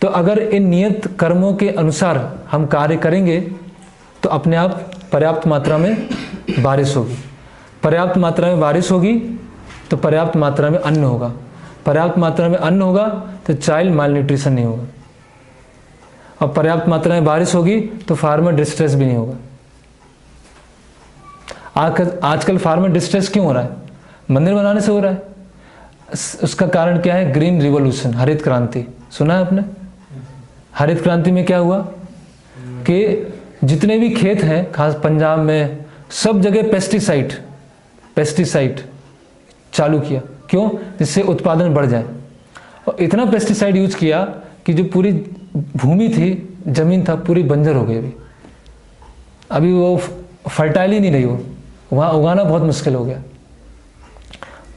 [SPEAKER 5] तो अगर इन नियत कर्मों के अनुसार हम कार्य करेंगे तो अपने आप पर्याप्त मात्रा में बारिश होगी। पर्याप्त मात्रा में बारिश होगी तो पर्याप्त मात्रा में अन्न होगा। पर्याप्त मात्रा में अन्न होगा तो चाइल्ड माल न्यूट्रिशन नहीं होगा। और पर्याप्त मात्रा में बारिश होगी तो फार्मर डिस्ट्रेस भी नहीं होगा। आजकल फार्मर डिस्ट्रेस क्यों हो रहा है, मंदिर बनाने से हो रहा है। उसका कारण क्या है, ग्रीन रिवॉल्यूशन, हरित क्रांति। सुना है आपने, हरित क्रांति में क्या हुआ कि जितने भी खेत हैं, खास पंजाब में, सब जगह पेस्टिसाइड चालू किया। क्यों, जिससे उत्पादन बढ़ जाए। और इतना पेस्टिसाइड यूज किया कि जो पूरी भूमि थी, जमीन था, पूरी बंजर हो गई। अभी वो फर्टाइल ही नहीं रही, वो वहाँ उगाना बहुत मुश्किल हो गया।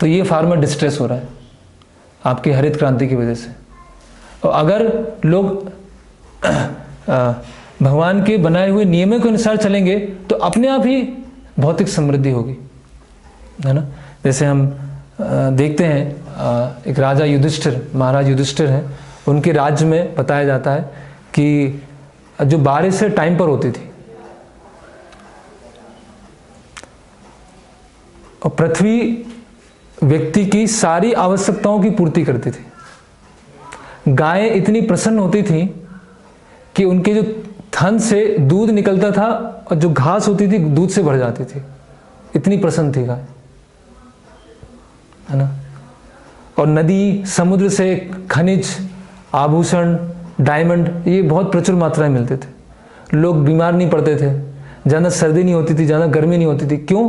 [SPEAKER 5] तो ये फार्मर डिस्ट्रेस हो रहा है आपकी हरित क्रांति की वजह से। और अगर लोग भगवान के बनाए हुए नियमों के अनुसार चलेंगे तो अपने आप ही भौतिक समृद्धि होगी, है ना। जैसे हम देखते हैं एक राजा युधिष्ठिर, महाराज युधिष्ठिर हैं, उनके राज्य में बताया जाता है कि जो बारिश है टाइम पर होती थी और पृथ्वी व्यक्ति की सारी आवश्यकताओं की पूर्ति करती थी। गायें इतनी प्रसन्न होती थी कि उनके जो थन से दूध निकलता था और जो घास होती थी दूध से भर जाती थी, इतनी प्रसन्न थी गाय, है ना। और नदी, समुद्र से खनिज, आभूषण, डायमंड, ये बहुत प्रचुर मात्रा में मिलते थे। लोग बीमार नहीं पड़ते थे, ज़्यादा सर्दी नहीं होती थी, ज़्यादा गर्मी नहीं होती थी। क्यों?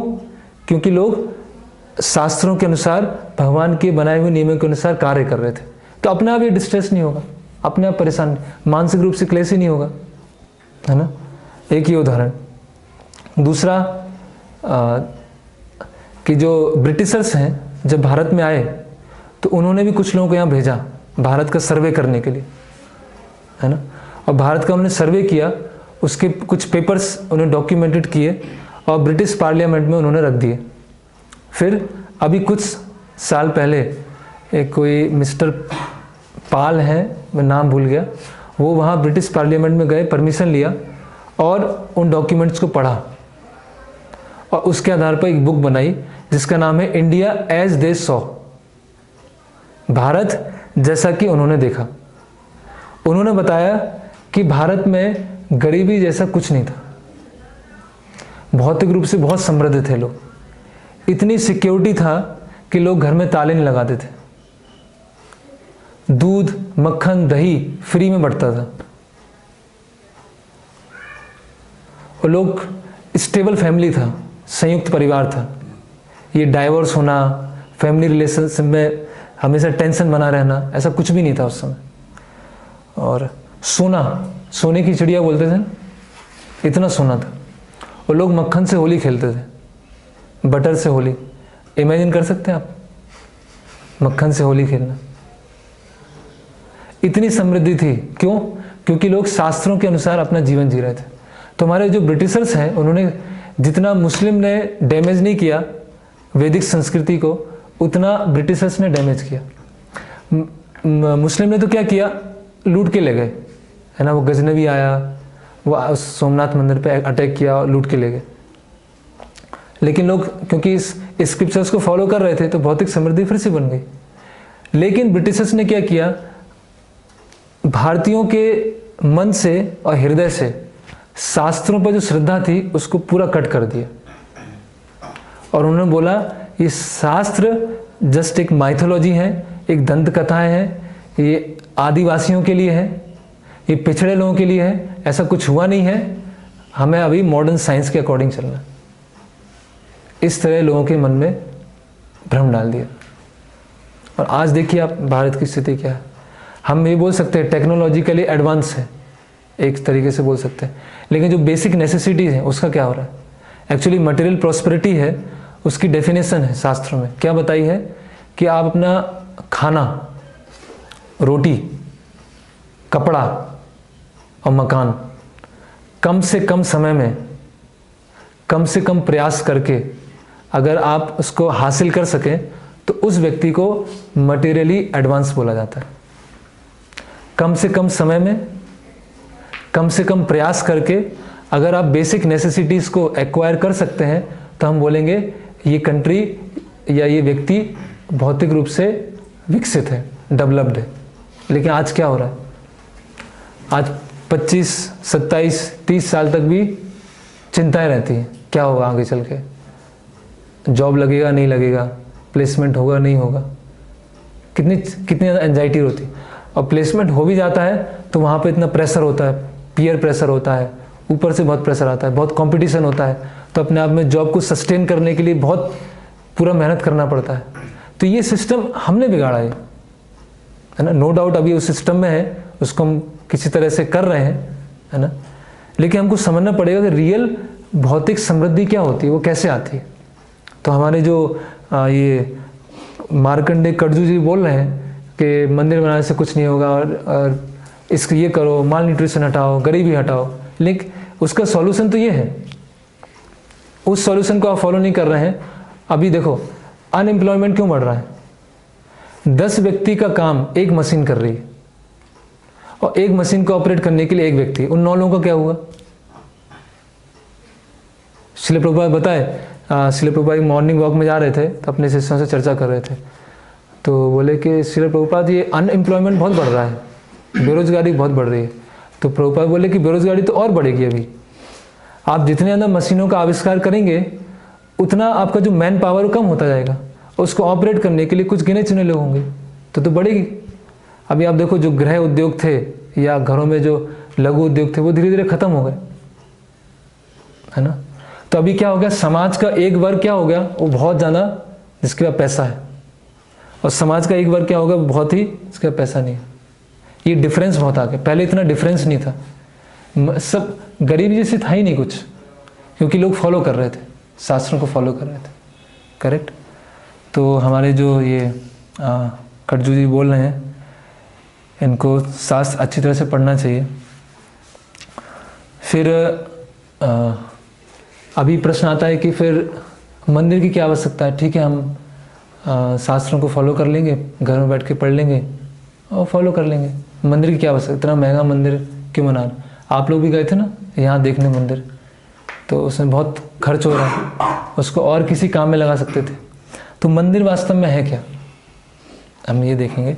[SPEAKER 5] क्योंकि लोग शास्त्रों के अनुसार, भगवान के बनाए हुए नियमों के अनुसार कार्य कर रहे थे। तो अपने आप ये डिस्ट्रेस नहीं होगा, अपने आप परेशान, मानसिक रूप से क्लेश ही नहीं होगा, है ना। एक ही उदाहरण। दूसरा कि जो ब्रिटिशर्स हैं जब भारत में आए तो उन्होंने भी कुछ लोगों को यहाँ भेजा भारत का सर्वे करने के लिए, है ना। और भारत का उन्होंने सर्वे किया, उसके कुछ पेपर्स उन्होंने डॉक्यूमेंटेड किए और ब्रिटिश पार्लियामेंट में उन्होंने रख दिए। फिर अभी कुछ साल पहले एक कोई मिस्टर पाल हैं, मैं नाम भूल गया, वो वहाँ ब्रिटिश पार्लियामेंट में गए, परमिशन लिया और उन डॉक्यूमेंट्स को पढ़ा और उसके आधार पर एक बुक बनाई जिसका नाम है India as they saw, Bharat जैसा कि उन्होंने देखा। उन्होंने बताया कि भारत में गरीबी जैसा कुछ नहीं था, भौतिक रूप से बहुत समृद्ध थे लोग, इतनी सिक्योरिटी था कि लोग घर में ताले नहीं लगाते थे, दूध, मक्खन, दही फ्री में बढ़ता था और लोग स्टेबल फैमिली था, संयुक्त परिवार था। ये डाइवोर्स होना, फैमिली रिलेशनशिप में हमेशा टेंशन बना रहना, ऐसा कुछ भी नहीं था उस समय। और सोना, सोने की चिड़िया बोलते थे, इतना सोना था। और लोग मक्खन से होली खेलते थे, बटर से होली। इमेजिन कर सकते हैं आप मक्खन से होली खेलना? इतनी समृद्धि थी। क्यों? क्योंकि लोग शास्त्रों के अनुसार अपना जीवन जी रहे थे। तो हमारे जो ब्रिटिशर्स हैं, उन्होंने जितना मुस्लिम ने डैमेज नहीं किया वैदिक संस्कृति को, उतना ब्रिटिशर्स ने डैमेज किया। मुस्लिम ने तो क्या किया, लूट के ले गए, है ना। वो गजनवी आया, वो सोमनाथ मंदिर पे अटैक किया और लूट के ले गए। लेकिन लोग क्योंकि इस स्क्रिप्चर्स को फॉलो कर रहे थे तो भौतिक समृद्धि फिर से बन गई। लेकिन ब्रिटिशर्स ने क्या किया, भारतीयों के मन से और हृदय से शास्त्रों पर जो श्रद्धा थी उसको पूरा कट कर दिया और उन्होंने बोला ये शास्त्र जस्ट एक माइथोलॉजी है, एक दंत कथाएं हैं, ये आदिवासियों के लिए है, ये पिछड़े लोगों के लिए है, ऐसा कुछ हुआ नहीं है, हमें अभी मॉडर्न साइंस के अकॉर्डिंग चलना। इस तरह लोगों के मन में भ्रम डाल दिया। और आज देखिए आप भारत की स्थिति क्या है। हम ये बोल सकते हैं टेक्नोलॉजिकली एडवांस है, एक तरीके से बोल सकते हैं, लेकिन जो बेसिक नेसेसिटीज है उसका क्या हो रहा है? एक्चुअली मटेरियल प्रॉस्पेरिटी है, उसकी डेफिनेशन है शास्त्रों में। क्या बताई है कि आप अपना खाना, रोटी, कपड़ा और मकान कम से कम समय में, कम से कम प्रयास करके अगर आप उसको हासिल कर सकें तो उस व्यक्ति को मटेरियली एडवांस बोला जाता है। कम से कम समय में, कम से कम प्रयास करके अगर आप बेसिक नेसेसिटीज़ को एक्वायर कर सकते हैं तो हम बोलेंगे ये कंट्री या ये व्यक्ति भौतिक रूप से विकसित है, डेवलप्ड है। लेकिन आज क्या हो रहा है? आज 25, 27, 30 साल तक भी चिंताएं रहती हैं, क्या होगा आगे चल के, जॉब लगेगा नहीं लगेगा, प्लेसमेंट होगा नहीं होगा, कितनी ज़्यादा एंजाइटी होती है। और प्लेसमेंट हो भी जाता है तो वहाँ पे इतना प्रेशर होता है, पीयर प्रेशर होता है, ऊपर से बहुत प्रेशर आता है, बहुत कंपटीशन होता है, तो अपने आप में जॉब को सस्टेन करने के लिए बहुत पूरा मेहनत करना पड़ता है। तो ये सिस्टम हमने बिगाड़ा है ना। नो डाउट अभी उस सिस्टम में है, उसको हम किसी तरह से कर रहे हैं, है ना। लेकिन हमको समझना पड़ेगा कि रियल भौतिक समृद्धि क्या होती है, वो कैसे आती है। तो हमारे जो ये मार्कंडेय कटजू जी बोल रहे हैं कि मंदिर बनाने से कुछ नहीं होगा और इसको ये करो, माल न्यूट्रिशन हटाओ, गरीबी हटाओ, लेकिन उसका सॉल्यूशन तो ये है। उस सॉल्यूशन को आप फॉलो नहीं कर रहे हैं। अभी देखो अनएम्प्लॉयमेंट क्यों बढ़ रहा है? 10 व्यक्ति का काम एक मशीन कर रही है और एक मशीन को ऑपरेट करने के लिए एक व्यक्ति, उन 9 लोगों का क्या हुआ? श्रील प्रभुपाद बताए, श्रील प्रभुपाद मॉर्निंग वॉक में जा रहे थे तो अपने शिष्यों से चर्चा कर रहे थे, तो बोले कि श्रील प्रभुपाद ये अनएम्प्लॉयमेंट बहुत बढ़ रहा है, बेरोजगारी बहुत बढ़ रही है। तो प्रभुपाद बोले कि बेरोजगारी तो और बढ़ेगी। अभी आप जितने ज़्यादा मशीनों का आविष्कार करेंगे उतना आपका जो मैन पावर कम होता जाएगा उसको ऑपरेट करने के लिए कुछ गिने चुने लोग होंगे तो बढ़ेगी। अभी आप देखो जो गृह उद्योग थे या घरों में जो लघु उद्योग थे वो धीरे धीरे खत्म हो गए, है ना। तो अभी क्या हो गया, समाज का एक वर्ग क्या हो गया, वो बहुत ज़्यादा जिसके पास पैसा है, और समाज का एक वर्ग क्या होगा, बहुत ही जिसके पास पैसा नहीं है। ये डिफरेंस बहुत आ गया, पहले इतना डिफरेंस नहीं था, सब गरीबी जैसे था ही नहीं कुछ, क्योंकि लोग फॉलो कर रहे थे, शास्त्रों को फॉलो कर रहे थे। करेक्ट। तो हमारे जो ये कटजू जी बोल रहे हैं, इनको शास्त्र अच्छी तरह से पढ़ना चाहिए। फिर अभी प्रश्न आता है कि फिर मंदिर की क्या आवश्यकता है। ठीक है, हम शास्त्रों को फॉलो कर लेंगे, घर में बैठ के पढ़ लेंगे और फॉलो कर लेंगे, मंदिर की क्या आवश्यकता, इतना महंगा मंदिर क्यों बनाना। आप लोग भी गए थे ना यहाँ देखने मंदिर, तो उसमें बहुत खर्च हो रहा है, उसको और किसी काम में लगा सकते थे। तो मंदिर वास्तव में है क्या, हम ये देखेंगे।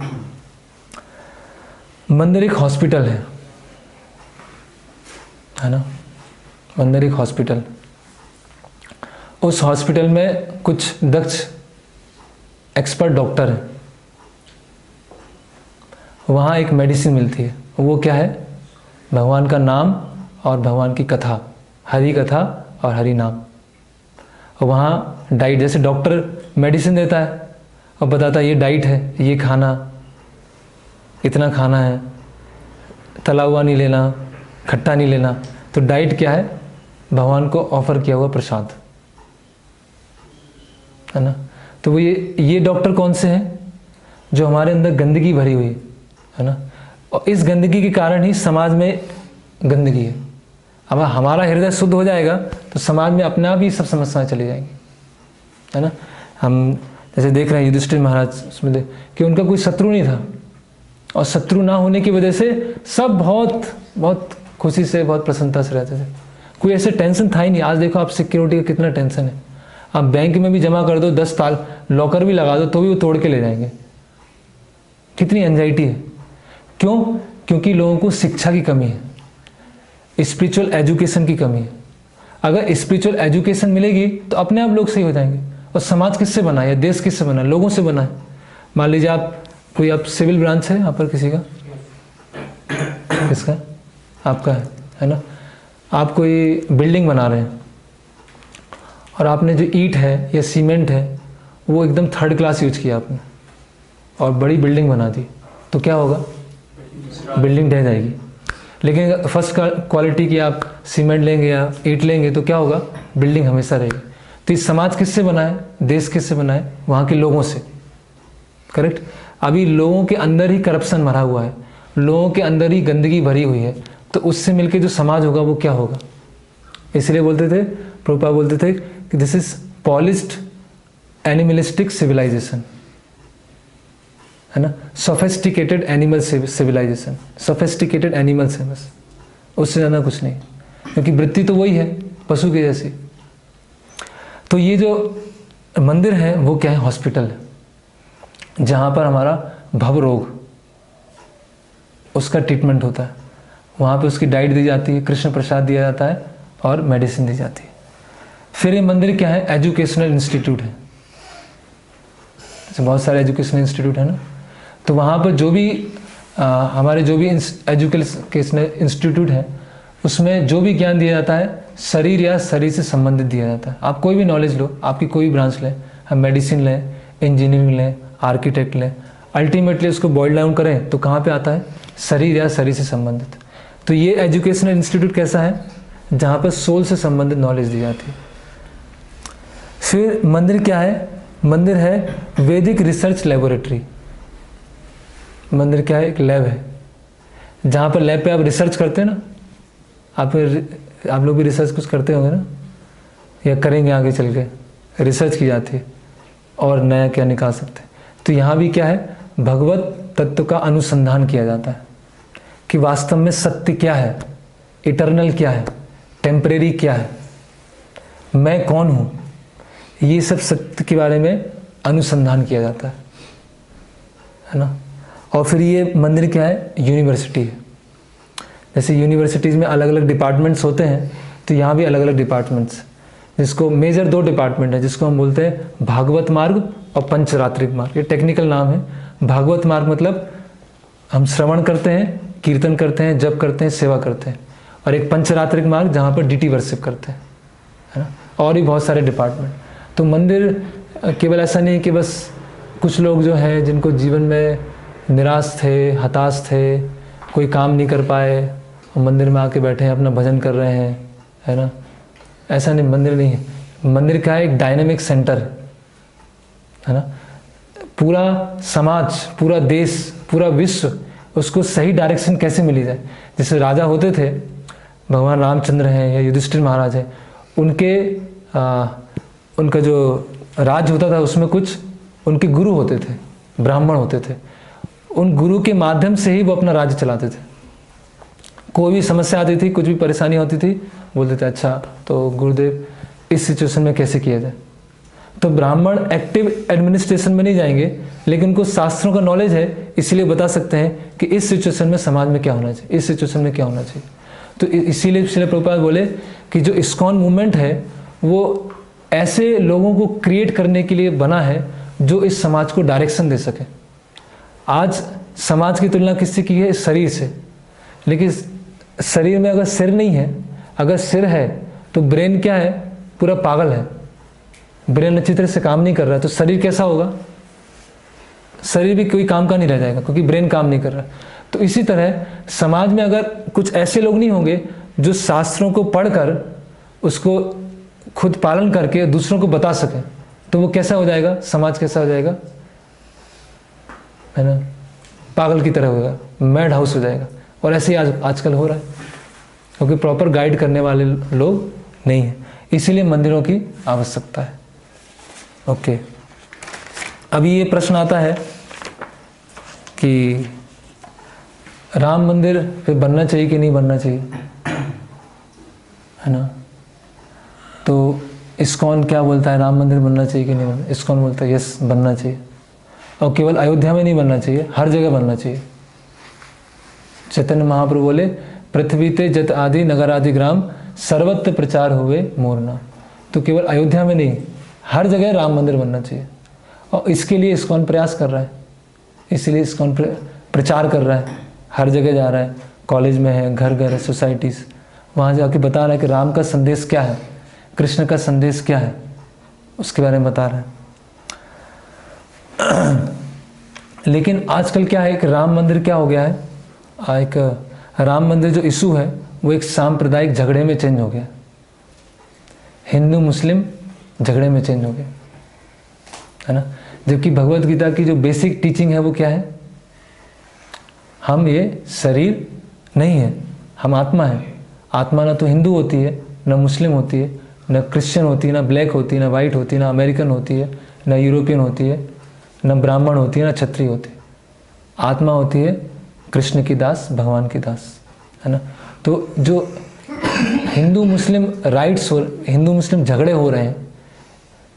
[SPEAKER 5] मंदिर एक हॉस्पिटल है ना। मंदिर एक हॉस्पिटल, उस हॉस्पिटल में कुछ दक्ष एक्सपर्ट डॉक्टर हैं, वहाँ एक मेडिसिन मिलती है, वो क्या है, भगवान का नाम और भगवान की कथा, हरि कथा और हरि नाम। वहाँ डाइट, जैसे डॉक्टर मेडिसिन देता है और बताता है ये डाइट है, ये खाना, इतना खाना है, तला हुआ नहीं लेना, खट्टा नहीं लेना। तो डाइट क्या है, भगवान को ऑफर किया हुआ प्रसाद, है ना। तो वो ये डॉक्टर कौन से हैं, जो हमारे अंदर गंदगी भरी हुई है ना, और इस गंदगी के कारण ही समाज में गंदगी है। अब हमारा हृदय शुद्ध हो जाएगा तो समाज में अपने आप ही सब समस्याएं चली जाएंगी, है ना। हम जैसे देख रहे हैं युधिष्ठिर महाराज, उसमें देख कि उनका कोई शत्रु नहीं था, और शत्रु ना होने की वजह से सब बहुत बहुत खुशी से, बहुत प्रसन्नता से रहते थे, कोई ऐसे टेंशन था ही नहीं। आज देखो आप सिक्योरिटी का कितना टेंशन है, आप बैंक में भी जमा कर दो, 10 साल लॉकर भी लगा दो तो भी वो तोड़ के ले जाएंगे, कितनी एंजाइटी है। क्यों? क्योंकि लोगों को शिक्षा की कमी है, स्पिरिचुअल एजुकेशन की कमी है। अगर स्पिरिचुअल एजुकेशन मिलेगी तो अपने आप लोग सही हो जाएंगे। और समाज किससे बना है, देश किससे बना है, लोगों से बना है। मान लीजिए आप कोई, आप सिविल ब्रांच है यहाँ पर किसी का, किसका, आपका है ना। आप कोई बिल्डिंग बना रहे हैं और आपने जो ईंट है या सीमेंट है वो एकदम 3rd क्लास यूज किया आपने और बड़ी बिल्डिंग बना दी, तो क्या होगा, बिल्डिंग ढह जाएगी। लेकिन फर्स्ट क्वालिटी की आप सीमेंट लेंगे या ईंट लेंगे तो क्या होगा, बिल्डिंग हमेशा रहेगी। तो इस समाज किससे बना है, देश किससे बना है, वहाँ के लोगों से। करेक्ट। अभी लोगों के अंदर ही करप्शन भरा हुआ है, लोगों के अंदर ही गंदगी भरी हुई है, तो उससे मिलके जो समाज होगा वो क्या होगा। इसलिए बोलते थे, प्रभुपाद बोलते थे कि this is polished animalistic civilization, है ना, sophisticated animal civilization, sophisticated animals है बस, उससे ज़्यादा कुछ नहीं, क्योंकि वृत्ति तो वही है पशु की जैसी। तो ये जो मंदिर है वो क्या है, हॉस्पिटल है, जहाँ पर हमारा भव रोग उसका ट्रीटमेंट होता है। वहाँ पे उसकी डाइट दी जाती है, कृष्ण प्रसाद दिया जाता है और मेडिसिन दी जाती है। फिर ये मंदिर क्या है, एजुकेशनल इंस्टीट्यूट है, बहुत सारे एजुकेशनल इंस्टीट्यूट है ना। तो वहाँ पर जो भी हमारे जो भी एजुकेशनल इंस्टीट्यूट है उसमें जो भी ज्ञान दिया जाता है शरीर या शरीर से संबंधित दिया जाता है। आप कोई भी नॉलेज लो, आपकी कोई भी ब्रांच लें, हम मेडिसिन लें, इंजीनियरिंग लें, आर्किटेक्ट लें, अल्टीमेटली उसको बॉइल डाउन करें तो कहाँ पे आता है, शरीर या शरीर से संबंधित। तो ये एजुकेशनल इंस्टीट्यूट कैसा है, जहाँ पर सोल से संबंधित नॉलेज दी जाती है। फिर मंदिर क्या है, मंदिर है वैदिक रिसर्च लेबोरेटरी। मंदिर क्या है, एक लैब है, जहाँ पर लैब पे आप रिसर्च करते हैं ना, आप लोग भी रिसर्च कुछ करते होंगे ना, या करेंगे आगे चल के, रिसर्च की जाती है और नया क्या निकाल सकते हैं। तो यहाँ भी क्या है, भगवत तत्व का अनुसंधान किया जाता है कि वास्तव में सत्य क्या है, इटर्नल क्या है, टेम्परेरी क्या है, मैं कौन हूँ, ये सब सत्य के बारे में अनुसंधान किया जाता है ना। और फिर ये मंदिर क्या है, यूनिवर्सिटी है। जैसे यूनिवर्सिटीज़ में अलग अलग डिपार्टमेंट्स होते हैं, तो यहाँ भी अलग अलग डिपार्टमेंट्स। जिसको मेजर 2 डिपार्टमेंट है, जिसको हम बोलते हैं भागवत मार्ग और पंचरात्रिक मार्ग। ये टेक्निकल नाम है। भागवत मार्ग मतलब हम श्रवण करते हैं, कीर्तन करते हैं, जप करते हैं, सेवा करते हैं। और एक पंचरात्रिक मार्ग जहाँ पर डीटी वर्शिप करते हैं, है ना। और भी बहुत सारे डिपार्टमेंट। तो मंदिर केवल ऐसा नहीं कि बस कुछ लोग जो हैं जिनको जीवन में निराश थे, हताश थे, कोई काम नहीं कर पाए, और मंदिर में आके बैठे हैं, अपना भजन कर रहे हैं, है ना। ऐसा नहीं, मंदिर नहीं है। मंदिर का एक डायनेमिक सेंटर है ना। पूरा समाज, पूरा देश, पूरा विश्व, उसको सही डायरेक्शन कैसे मिली जाए। जैसे राजा होते थे, भगवान रामचंद्र हैं या युधिष्ठिर महाराज हैं, उनका जो राज होता था उसमें कुछ उनके गुरु होते थे, ब्राह्मण होते थे। उन गुरु के माध्यम से ही वो अपना राज्य चलाते थे। कोई भी समस्या आती थी, कुछ भी परेशानी होती थी, बोलते थे अच्छा तो गुरुदेव इस सिचुएशन में कैसे किया जाए। तो ब्राह्मण एक्टिव एडमिनिस्ट्रेशन में नहीं जाएंगे, लेकिन उनको शास्त्रों का नॉलेज है, इसीलिए बता सकते हैं कि इस सिचुएशन में समाज में क्या होना चाहिए, इस सिचुएशन में क्या होना चाहिए। तो इसीलिए श्रील प्रभुपाद बोले कि जो इस्कॉन मूवमेंट है वो ऐसे लोगों को क्रिएट करने के लिए बना है जो इस समाज को डायरेक्शन दे सके। आज समाज की तुलना किससे की है? शरीर से। लेकिन शरीर में अगर सिर नहीं है, अगर सिर है तो ब्रेन क्या है? पूरा पागल है। ब्रेन अच्छी तरह से काम नहीं कर रहा है, तो शरीर कैसा होगा? शरीर भी कोई काम का नहीं रह जाएगा, क्योंकि ब्रेन काम नहीं कर रहा। तो इसी तरह समाज में अगर कुछ ऐसे लोग नहीं होंगे जो शास्त्रों को पढ़कर उसको खुद पालन करके दूसरों को बता सकें, तो वो कैसा हो जाएगा? समाज कैसा हो जाएगा, है ना? पागल की तरह होगा, मैड हाउस हो जाएगा। और ऐसे ही आजकल हो रहा है, क्योंकि प्रॉपर गाइड करने वाले लोग नहीं हैं। इसीलिए मंदिरों की आवश्यकता है। ओके, अभी ये प्रश्न आता है कि राम मंदिर फिर बनना चाहिए कि नहीं बनना चाहिए, है ना। तो इस्कॉन क्या बोलता है, राम मंदिर बनना चाहिए कि नहीं बनना? इस्कॉन बोलता है यस, बनना चाहिए। और केवल अयोध्या में नहीं बनना चाहिए, हर जगह बनना चाहिए। चैतन्य महाप्रभु बोले पृथ्वी ते जत आदि नगर आदि ग्राम सर्वत्र प्रचार हुए मोरना। तो केवल अयोध्या में नहीं, हर जगह राम मंदिर बनना चाहिए। और इसके लिए इस्कॉन प्रयास कर रहा है, इसलिए इस्कॉन प्रचार कर रहा है, हर जगह जा रहा है, कॉलेज में है, घर घर है, सोसाइटीज़, वहाँ जाके बता रहा है कि राम का संदेश क्या है, कृष्ण का संदेश क्या है, उसके बारे में बता रहा है। लेकिन आजकल क्या है कि राम मंदिर क्या हो गया है, एक राम मंदिर जो इशू है वो एक सांप्रदायिक झगड़े में चेंज हो गया, हिंदू मुस्लिम झगड़े में चेंज हो गया, है ना। जबकि भगवत गीता की जो बेसिक टीचिंग है वो क्या है? हम ये शरीर नहीं है, हम आत्मा है। आत्मा ना तो हिंदू होती है, ना मुस्लिम होती है, ना क्रिश्चियन होती है, ना ब्लैक होती है, ना वाइट होती है, ना अमेरिकन होती है, ना यूरोपियन होती है, ना ब्राह्मण होती है, ना क्षत्रिय होती है। आत्मा होती है कृष्ण की दास, भगवान की दास, है ना। तो जो हिंदू मुस्लिम राइट्स हो, हिंदू मुस्लिम झगड़े हो रहे हैं,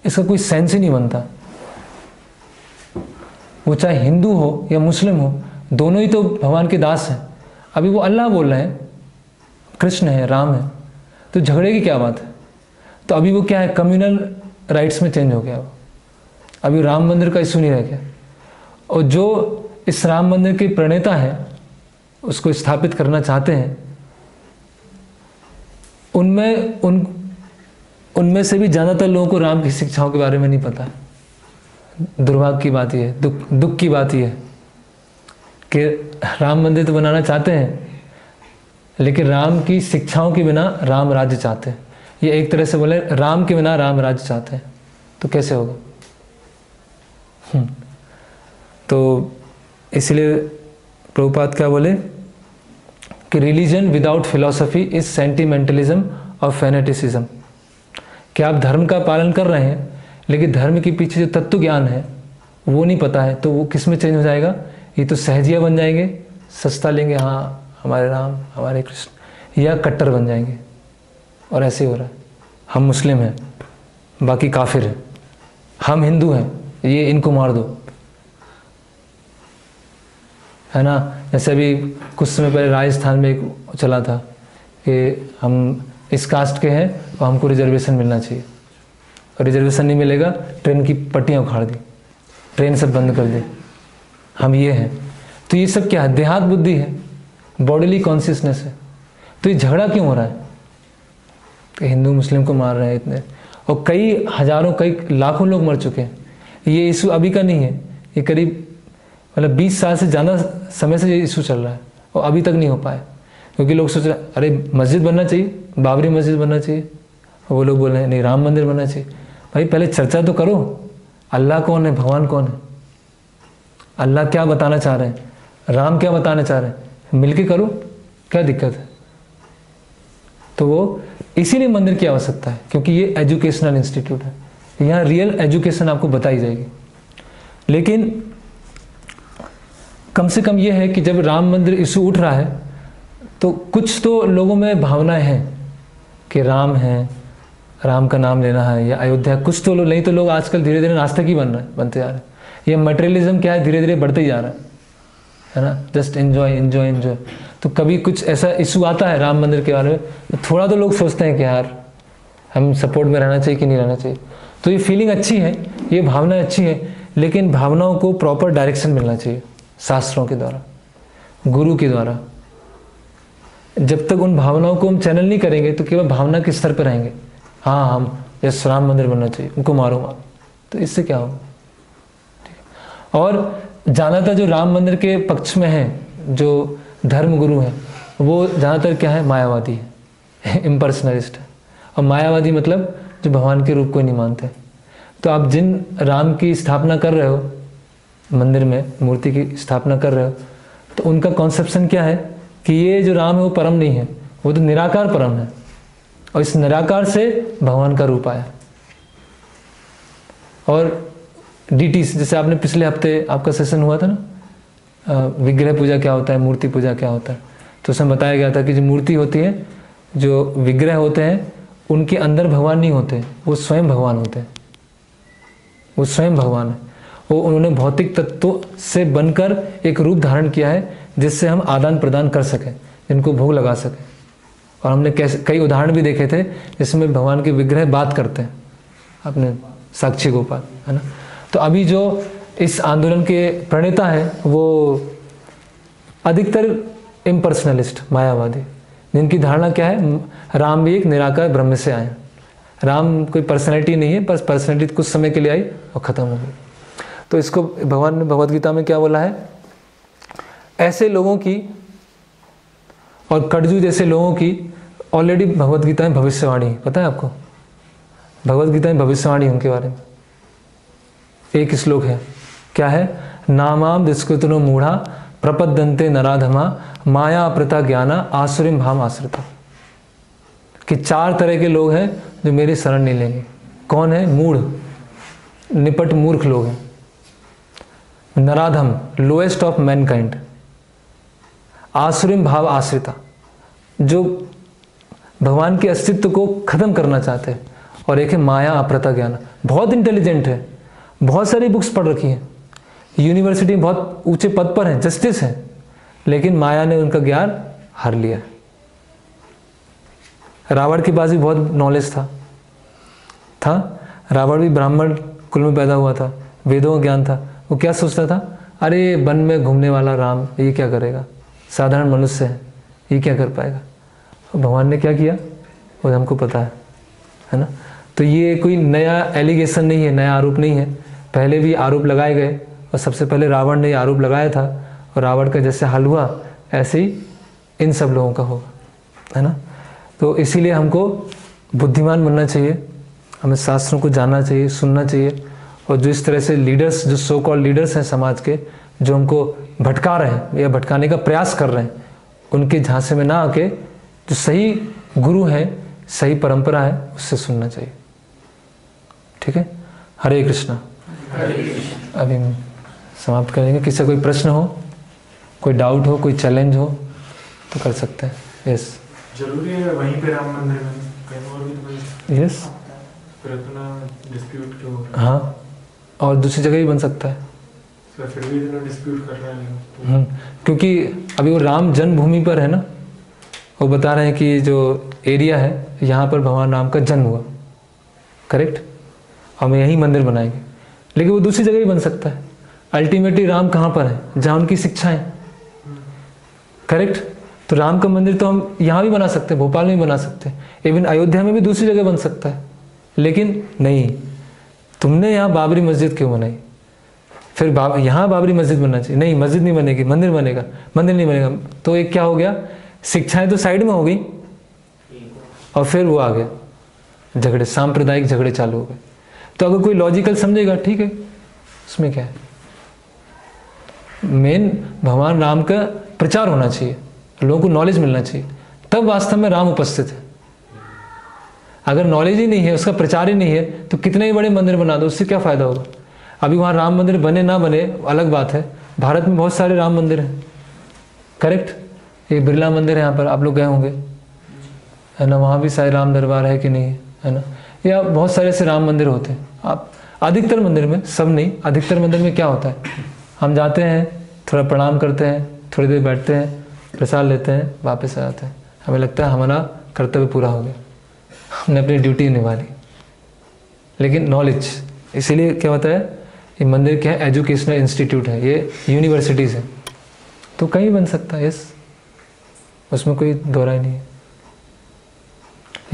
[SPEAKER 5] इसका कोई सेंस ही नहीं बनता। वो चाहे हिंदू हो या मुस्लिम हो, दोनों ही तो भगवान के दास हैं। अभी वो अल्लाह बोल रहे हैं, कृष्ण है, राम है, तो झगड़े की क्या बात है? तो अभी वो क्या है, कम्युनल राइट्स में चेंज हो गया वो। अभी राम मंदिर का इशू नहीं रह गया। और जो इस राम मंदिर के प्रणेता हैं, उसको स्थापित करना चाहते हैं, उनमें से भी ज़्यादातर लोगों को राम की शिक्षाओं के बारे में नहीं पता। दुर्भाग्य की बात यह है, दुख की बात यह है कि राम मंदिर तो बनाना चाहते हैं, लेकिन राम की शिक्षाओं के बिना राम राज्य चाहते हैं। ये एक तरह से बोले राम के बिना राम राज्य चाहते हैं, तो कैसे होगा? तो इसलिए प्रभुपाद क्या बोले कि रिलीजन विदाउट फिलॉसफी इज सेंटिमेंटलिज्म और फैनेटिसिज्म। कि आप धर्म का पालन कर रहे हैं, लेकिन धर्म के पीछे जो तत्व ज्ञान है वो नहीं पता है, तो वो किस में चेंज हो जाएगा? ये तो सहजिया बन जाएंगे, सस्ता लेंगे, हाँ हमारे राम, हमारे कृष्ण, या कट्टर बन जाएंगे। और ऐसे हो रहा है, हम मुस्लिम हैं, बाकी काफिर हैं, हम हिंदू हैं, ये इनको मार दो, है ना। जैसे अभी कुछ समय पहले राजस्थान में एक चला था कि हम इस कास्ट के हैं और हमको रिजर्वेशन मिलना चाहिए, और रिजर्वेशन नहीं मिलेगा ट्रेन की पट्टियाँ उखाड़ दी, ट्रेन सब बंद कर दी, हम ये हैं। तो ये सब क्या है? देहात बुद्धि है, बॉडीली कॉन्शियसनेस है। तो ये झगड़ा क्यों हो रहा है कि हिंदू मुस्लिम को मार रहे हैं इतने, और कई हजारों कई लाखों लोग मर चुके हैं। ये इशू अभी का नहीं है, ये करीब मतलब 20 साल से ज़्यादा समय से ये इशू चल रहा है और अभी तक नहीं हो पाया, क्योंकि लोग सोच रहे हैं अरे मस्जिद बनना चाहिए, बाबरी मस्जिद बनना चाहिए, और वो लोग बोल रहे हैं नहीं राम मंदिर बनना चाहिए। भाई पहले चर्चा तो करो, अल्लाह कौन है, भगवान कौन है, अल्लाह क्या बताना चाह रहे हैं, राम क्या बताना चाह रहे हैं, मिलके करो, क्या दिक्कत है। तो वो इसीलिए मंदिर की आवश्यकता है, क्योंकि ये एजुकेशनल इंस्टीट्यूट है, यहाँ रियल एजुकेशन आपको बताई जाएगी। लेकिन कम से कम ये है कि जब राम मंदिर इशू उठ रहा है तो कुछ तो लोगों में भावनाएं हैं कि राम है, राम का नाम लेना है, या अयोध्या, कुछ तो लोग, नहीं तो लोग आजकल धीरे धीरे नास्तिक ही बनते जा रहे हैं। ये मटेरियलिज्म क्या है, धीरे धीरे बढ़ते ही जा रहा है ना, जस्ट एंजॉय एंजॉय एंजॉय। तो कभी कुछ ऐसा इशू आता है राम मंदिर के बारे में, तो थोड़ा तो लोग सोचते हैं कि यार हम सपोर्ट में रहना चाहिए कि नहीं रहना चाहिए। तो ये फीलिंग अच्छी है, ये भावना अच्छी है, लेकिन भावनाओं को प्रॉपर डायरेक्शन मिलना चाहिए शास्त्रों के द्वारा, गुरु के द्वारा। जब तक उन भावनाओं को हम चैनल नहीं करेंगे तो केवल भावना के स्तर पर रहेंगे, हाँ हम यस राम मंदिर बनना चाहिए, उनको मारो मारो, तो इससे क्या होगा। और ज़्यादातर जो राम मंदिर के पक्ष में हैं, जो धर्म गुरु हैं, वो ज़्यादातर क्या है, मायावादी है, इम्पर्सनलिस्ट है। और मायावादी मतलब जो भगवान के रूप को नहीं मानते। तो आप जिन राम की स्थापना कर रहे हो, मंदिर में मूर्ति की स्थापना कर रहे हो, तो उनका कॉन्सेप्शन क्या है कि ये जो राम है वो परम नहीं है, वो तो निराकार परम है, और इस निराकार से भगवान का रूप आया। और डीटीज, जैसे आपने पिछले हफ्ते आपका सेशन हुआ था ना, विग्रह पूजा क्या होता है, मूर्ति पूजा क्या होता है, तो उसमें बताया गया था कि जो मूर्ति होती है, जो विग्रह होते हैं, उनके अंदर भगवान नहीं होते, वो स्वयं भगवान होते हैं, वो स्वयं भगवान है। वो उन्होंने भौतिक तत्वों से बनकर एक रूप धारण किया है जिससे हम आदान प्रदान कर सकें, जिनको भोग लगा सकें। और हमने कई उदाहरण भी देखे थे जिसमें भगवान के विग्रह बात करते हैं, अपने साक्षी गोपाल, है ना। तो अभी जो इस आंदोलन के प्रणेता हैं वो अधिकतर इम्पर्सनलिस्ट, मायावादी, जिनकी धारणा क्या है, राम भी एक निराकार ब्रह्म से आए, राम कोई पर्सनैलिटी नहीं है, बस पर्सनैलिटी कुछ समय के लिए आई और ख़त्म हो गई। तो इसको भगवान ने भगवद गीता में क्या बोला है, ऐसे लोगों की और कटजू जैसे लोगों की ऑलरेडी भगवद गीता में भविष्यवाणी, पता है आपको, भगवद गीता में भविष्यवाणी उनके बारे में। एक श्लोक है, क्या है, नामाम दुष्कृतनो मूढ़ा प्रपद्यन्ते नराधमा माया प्रता ज्ञाना आसुरिम भाम आश्रिता, कि 4 तरह के लोग हैं जो मेरी शरण नहीं लेंगे। कौन है? मूढ़, निपट मूर्ख लोग हैं। नराधम, लोएस्ट ऑफ मैनकाइंड। आसुरिम भाव आश्रिता, जो भगवान के अस्तित्व को खत्म करना चाहते हैं। और एक है माया अप्रता ज्ञान, बहुत इंटेलिजेंट है, बहुत सारी बुक्स पढ़ रखी हैं, यूनिवर्सिटी में बहुत ऊंचे पद पर हैं, जस्टिस हैं, लेकिन माया ने उनका ज्ञान हर लिया। रावण के पास भी बहुत नॉलेज था। रावण भी ब्राह्मण कुल में पैदा हुआ था, वेदों का ज्ञान था। वो क्या सोचता था, अरे वन में घूमने वाला राम ये क्या करेगा, साधारण मनुष्य है, ये क्या कर पाएगा। भगवान ने क्या किया वो हमको पता है ना। तो ये कोई नया एलिगेशन नहीं है, नया आरोप नहीं है, पहले भी आरोप लगाए गए, और सबसे पहले रावण ने आरोप लगाया था, और रावण का जैसे हाल हुआ ऐसे ही इन सब लोगों का होगा, है ना। तो इसीलिए हमको बुद्धिमान बनना चाहिए, हमें शास्त्रों को जानना चाहिए, सुनना चाहिए, और जो इस तरह से लीडर्स, जो सो कॉल्ड लीडर्स हैं समाज के, जो हमको भटका रहे हैं या भटकाने का प्रयास कर रहे हैं, उनके झांसे में ना आके जो सही गुरु हैं, सही परंपरा है, उससे सुनना चाहिए। ठीक है, हरे कृष्णा। अभी हम समाप्त करेंगे। किसी का कोई प्रश्न हो, कोई डाउट हो, कोई चैलेंज हो तो कर सकते हैं। यस,
[SPEAKER 6] जरूरी है वहीं पे राम मंदिर में, कहीं और भी तो
[SPEAKER 5] यस,
[SPEAKER 6] फिर अपना डिस्प्यूट क्यों हो?
[SPEAKER 5] हाँ, और दूसरी जगह भी बन सकता है,
[SPEAKER 6] तो फिर भी इतना डिस्प्यूट कर रहे हैं।
[SPEAKER 5] क्योंकि अभी वो राम जन्मभूमि पर है ना, वो बता रहे हैं कि जो एरिया है यहाँ पर भगवान राम का जन्म हुआ, करेक्ट, हम यही मंदिर बनाएंगे। लेकिन वो दूसरी जगह ही बन सकता है। अल्टीमेटली राम कहाँ पर है? जहाँ उनकी शिक्षा है, करेक्ट। तो राम का मंदिर तो हम यहाँ भी बना सकते हैं, भोपाल में भी बना सकते हैं, इवन अयोध्या में भी दूसरी जगह बन सकता है। लेकिन नहीं, तुमने यहाँ बाबरी मस्जिद क्यों बनाई? फिर यहाँ बाबरी मस्जिद बनना चाहिए, नहीं मस्जिद नहीं बनेगी, मंदिर बनेगा, मंदिर नहीं बनेगा। तो एक क्या हो गया, शिक्षाएं तो साइड में हो गई और फिर वो आ गया झगड़े, सांप्रदायिक झगड़े चालू हो गए। तो अगर कोई लॉजिकल समझेगा ठीक है, उसमें क्या है, मेन भगवान राम का प्रचार होना चाहिए, लोगों को नॉलेज मिलना चाहिए, तब वास्तव में राम उपस्थित है। अगर नॉलेज ही नहीं है, उसका प्रचार ही नहीं है, तो कितने ही बड़े मंदिर बना दो, उससे क्या फायदा होगा? अभी वहाँ राम मंदिर बने ना बने अलग बात है, भारत में बहुत सारे राम मंदिर हैं, करेक्ट। एक बिरला मंदिर है यहाँ पर, आप लोग गए होंगे, है ना, वहाँ भी शायद राम दरबार है कि नहीं, है ना, या बहुत सारे ऐसे राम मंदिर होते हैं। आप अधिकतर मंदिर में, सब नहीं, अधिकतर मंदिर में क्या होता है, हम जाते हैं, थोड़ा प्रणाम करते हैं, थोड़ी देर बैठते हैं, प्रसाद लेते हैं, वापस आ जाते हैं, हमें लगता है हमारा कर्तव्य पूरा हो गया, हमने अपनी ड्यूटी निभा ली। लेकिन नॉलेज, इसीलिए क्या होता है, ये मंदिर क्या है, एजुकेशनल इंस्टीट्यूट है, ये यूनिवर्सिटीज़ है, तो कहीं बन सकता है, यस, उसमें कोई दोहराई नहीं है।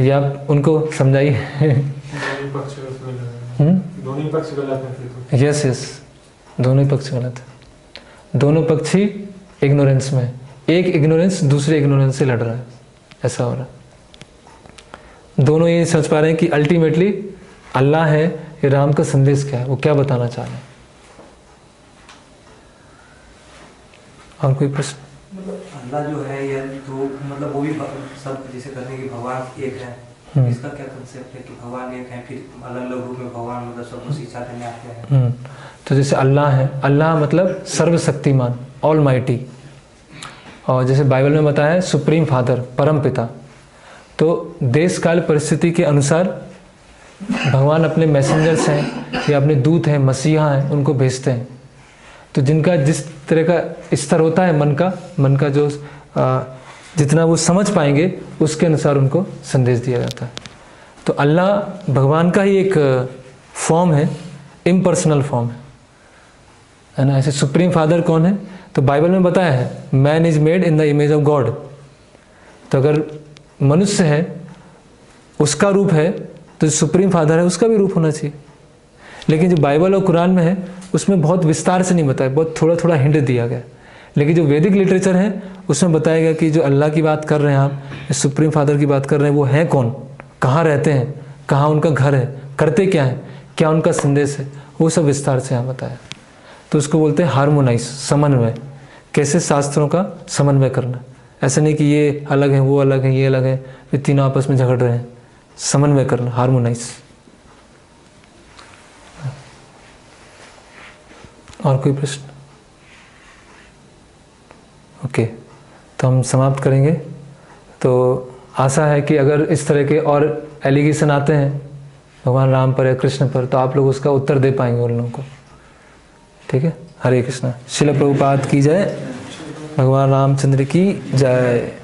[SPEAKER 5] ये आप उनको समझाइए।
[SPEAKER 6] दोनों पक्ष गलत है।
[SPEAKER 5] यस यस, दोनों ही पक्ष गलत है, दोनों पक्ष ही इग्नोरेंस में है, एक इग्नोरेंस दूसरे इग्नोरेंस से लड़ रहा है, ऐसा हो रहा है। दोनों ये समझ पा रहे हैं कि अल्टीमेटली अल्लाह है, ये राम का संदेश क्या है, वो क्या बताना चाह रहे हैं। और कोई प्रश्न?
[SPEAKER 7] अल्लाह जो है ये तो मतलब वो भी सब जैसे करने की भगवान एक है, इसका क्या कंसेप्ट है कि भगवान एक है, फिर अलग अलग रूप में भगवान मतलब सबको शिक्षा देने आते हैं।
[SPEAKER 5] तो जैसे अल्लाह है, अल्लाह मतलब सर्वशक्तिमान, ऑल माइटी, और जैसे बाइबल में बताया है सुप्रीम फादर, परम पिता। तो देश काल परिस्थिति के अनुसार भगवान अपने मैसेंजर्स हैं या अपने दूत हैं, मसीहा हैं, उनको भेजते हैं। तो जिनका जिस तरह का स्तर होता है मन का जो जितना वो समझ पाएंगे उसके अनुसार उनको संदेश दिया जाता है। तो अल्लाह भगवान का ही एक फॉर्म है, इम्पर्सनल फॉर्म है ना। ऐसे सुप्रीम फादर कौन है, तो बाइबल में बताया है man is made in the image of God. तो अगर मनुष्य है, उसका रूप है, तो जो सुप्रीम फादर है उसका भी रूप होना चाहिए। लेकिन जो बाइबल और कुरान में है उसमें बहुत विस्तार से नहीं बताया, बहुत थोड़ा थोड़ा हिंट दिया गया। लेकिन जो वैदिक लिटरेचर है उसमें बताया गया कि जो अल्लाह की बात कर रहे हैं आप, सुप्रीम फादर की बात कर रहे हैं, वो हैं कौन, कहाँ रहते हैं, कहाँ उनका घर है, करते क्या है, क्या उनका संदेश है, वो सब विस्तार से यहाँ बताया। तो उसको बोलते हैं हार्मोनाइज, समन्वय, कैसे शास्त्रों का समन्वय करना। ऐसा नहीं कि ये अलग है, वो अलग है, ये अलग है, ये तीनों आपस में झगड़ रहे हैं, समन्वय करना, हार्मोनाइज। और कोई प्रश्न? ओके, तो हम समाप्त करेंगे। तो आशा है कि अगर इस तरह के और एलिगेशन आते हैं भगवान राम पर या कृष्ण पर, तो आप लोग उसका उत्तर दे पाएंगे उन लोगों को। ठीक है, हरे कृष्णा। श्रील प्रभुपाद की जय, भगवान रामचंद्र की जय।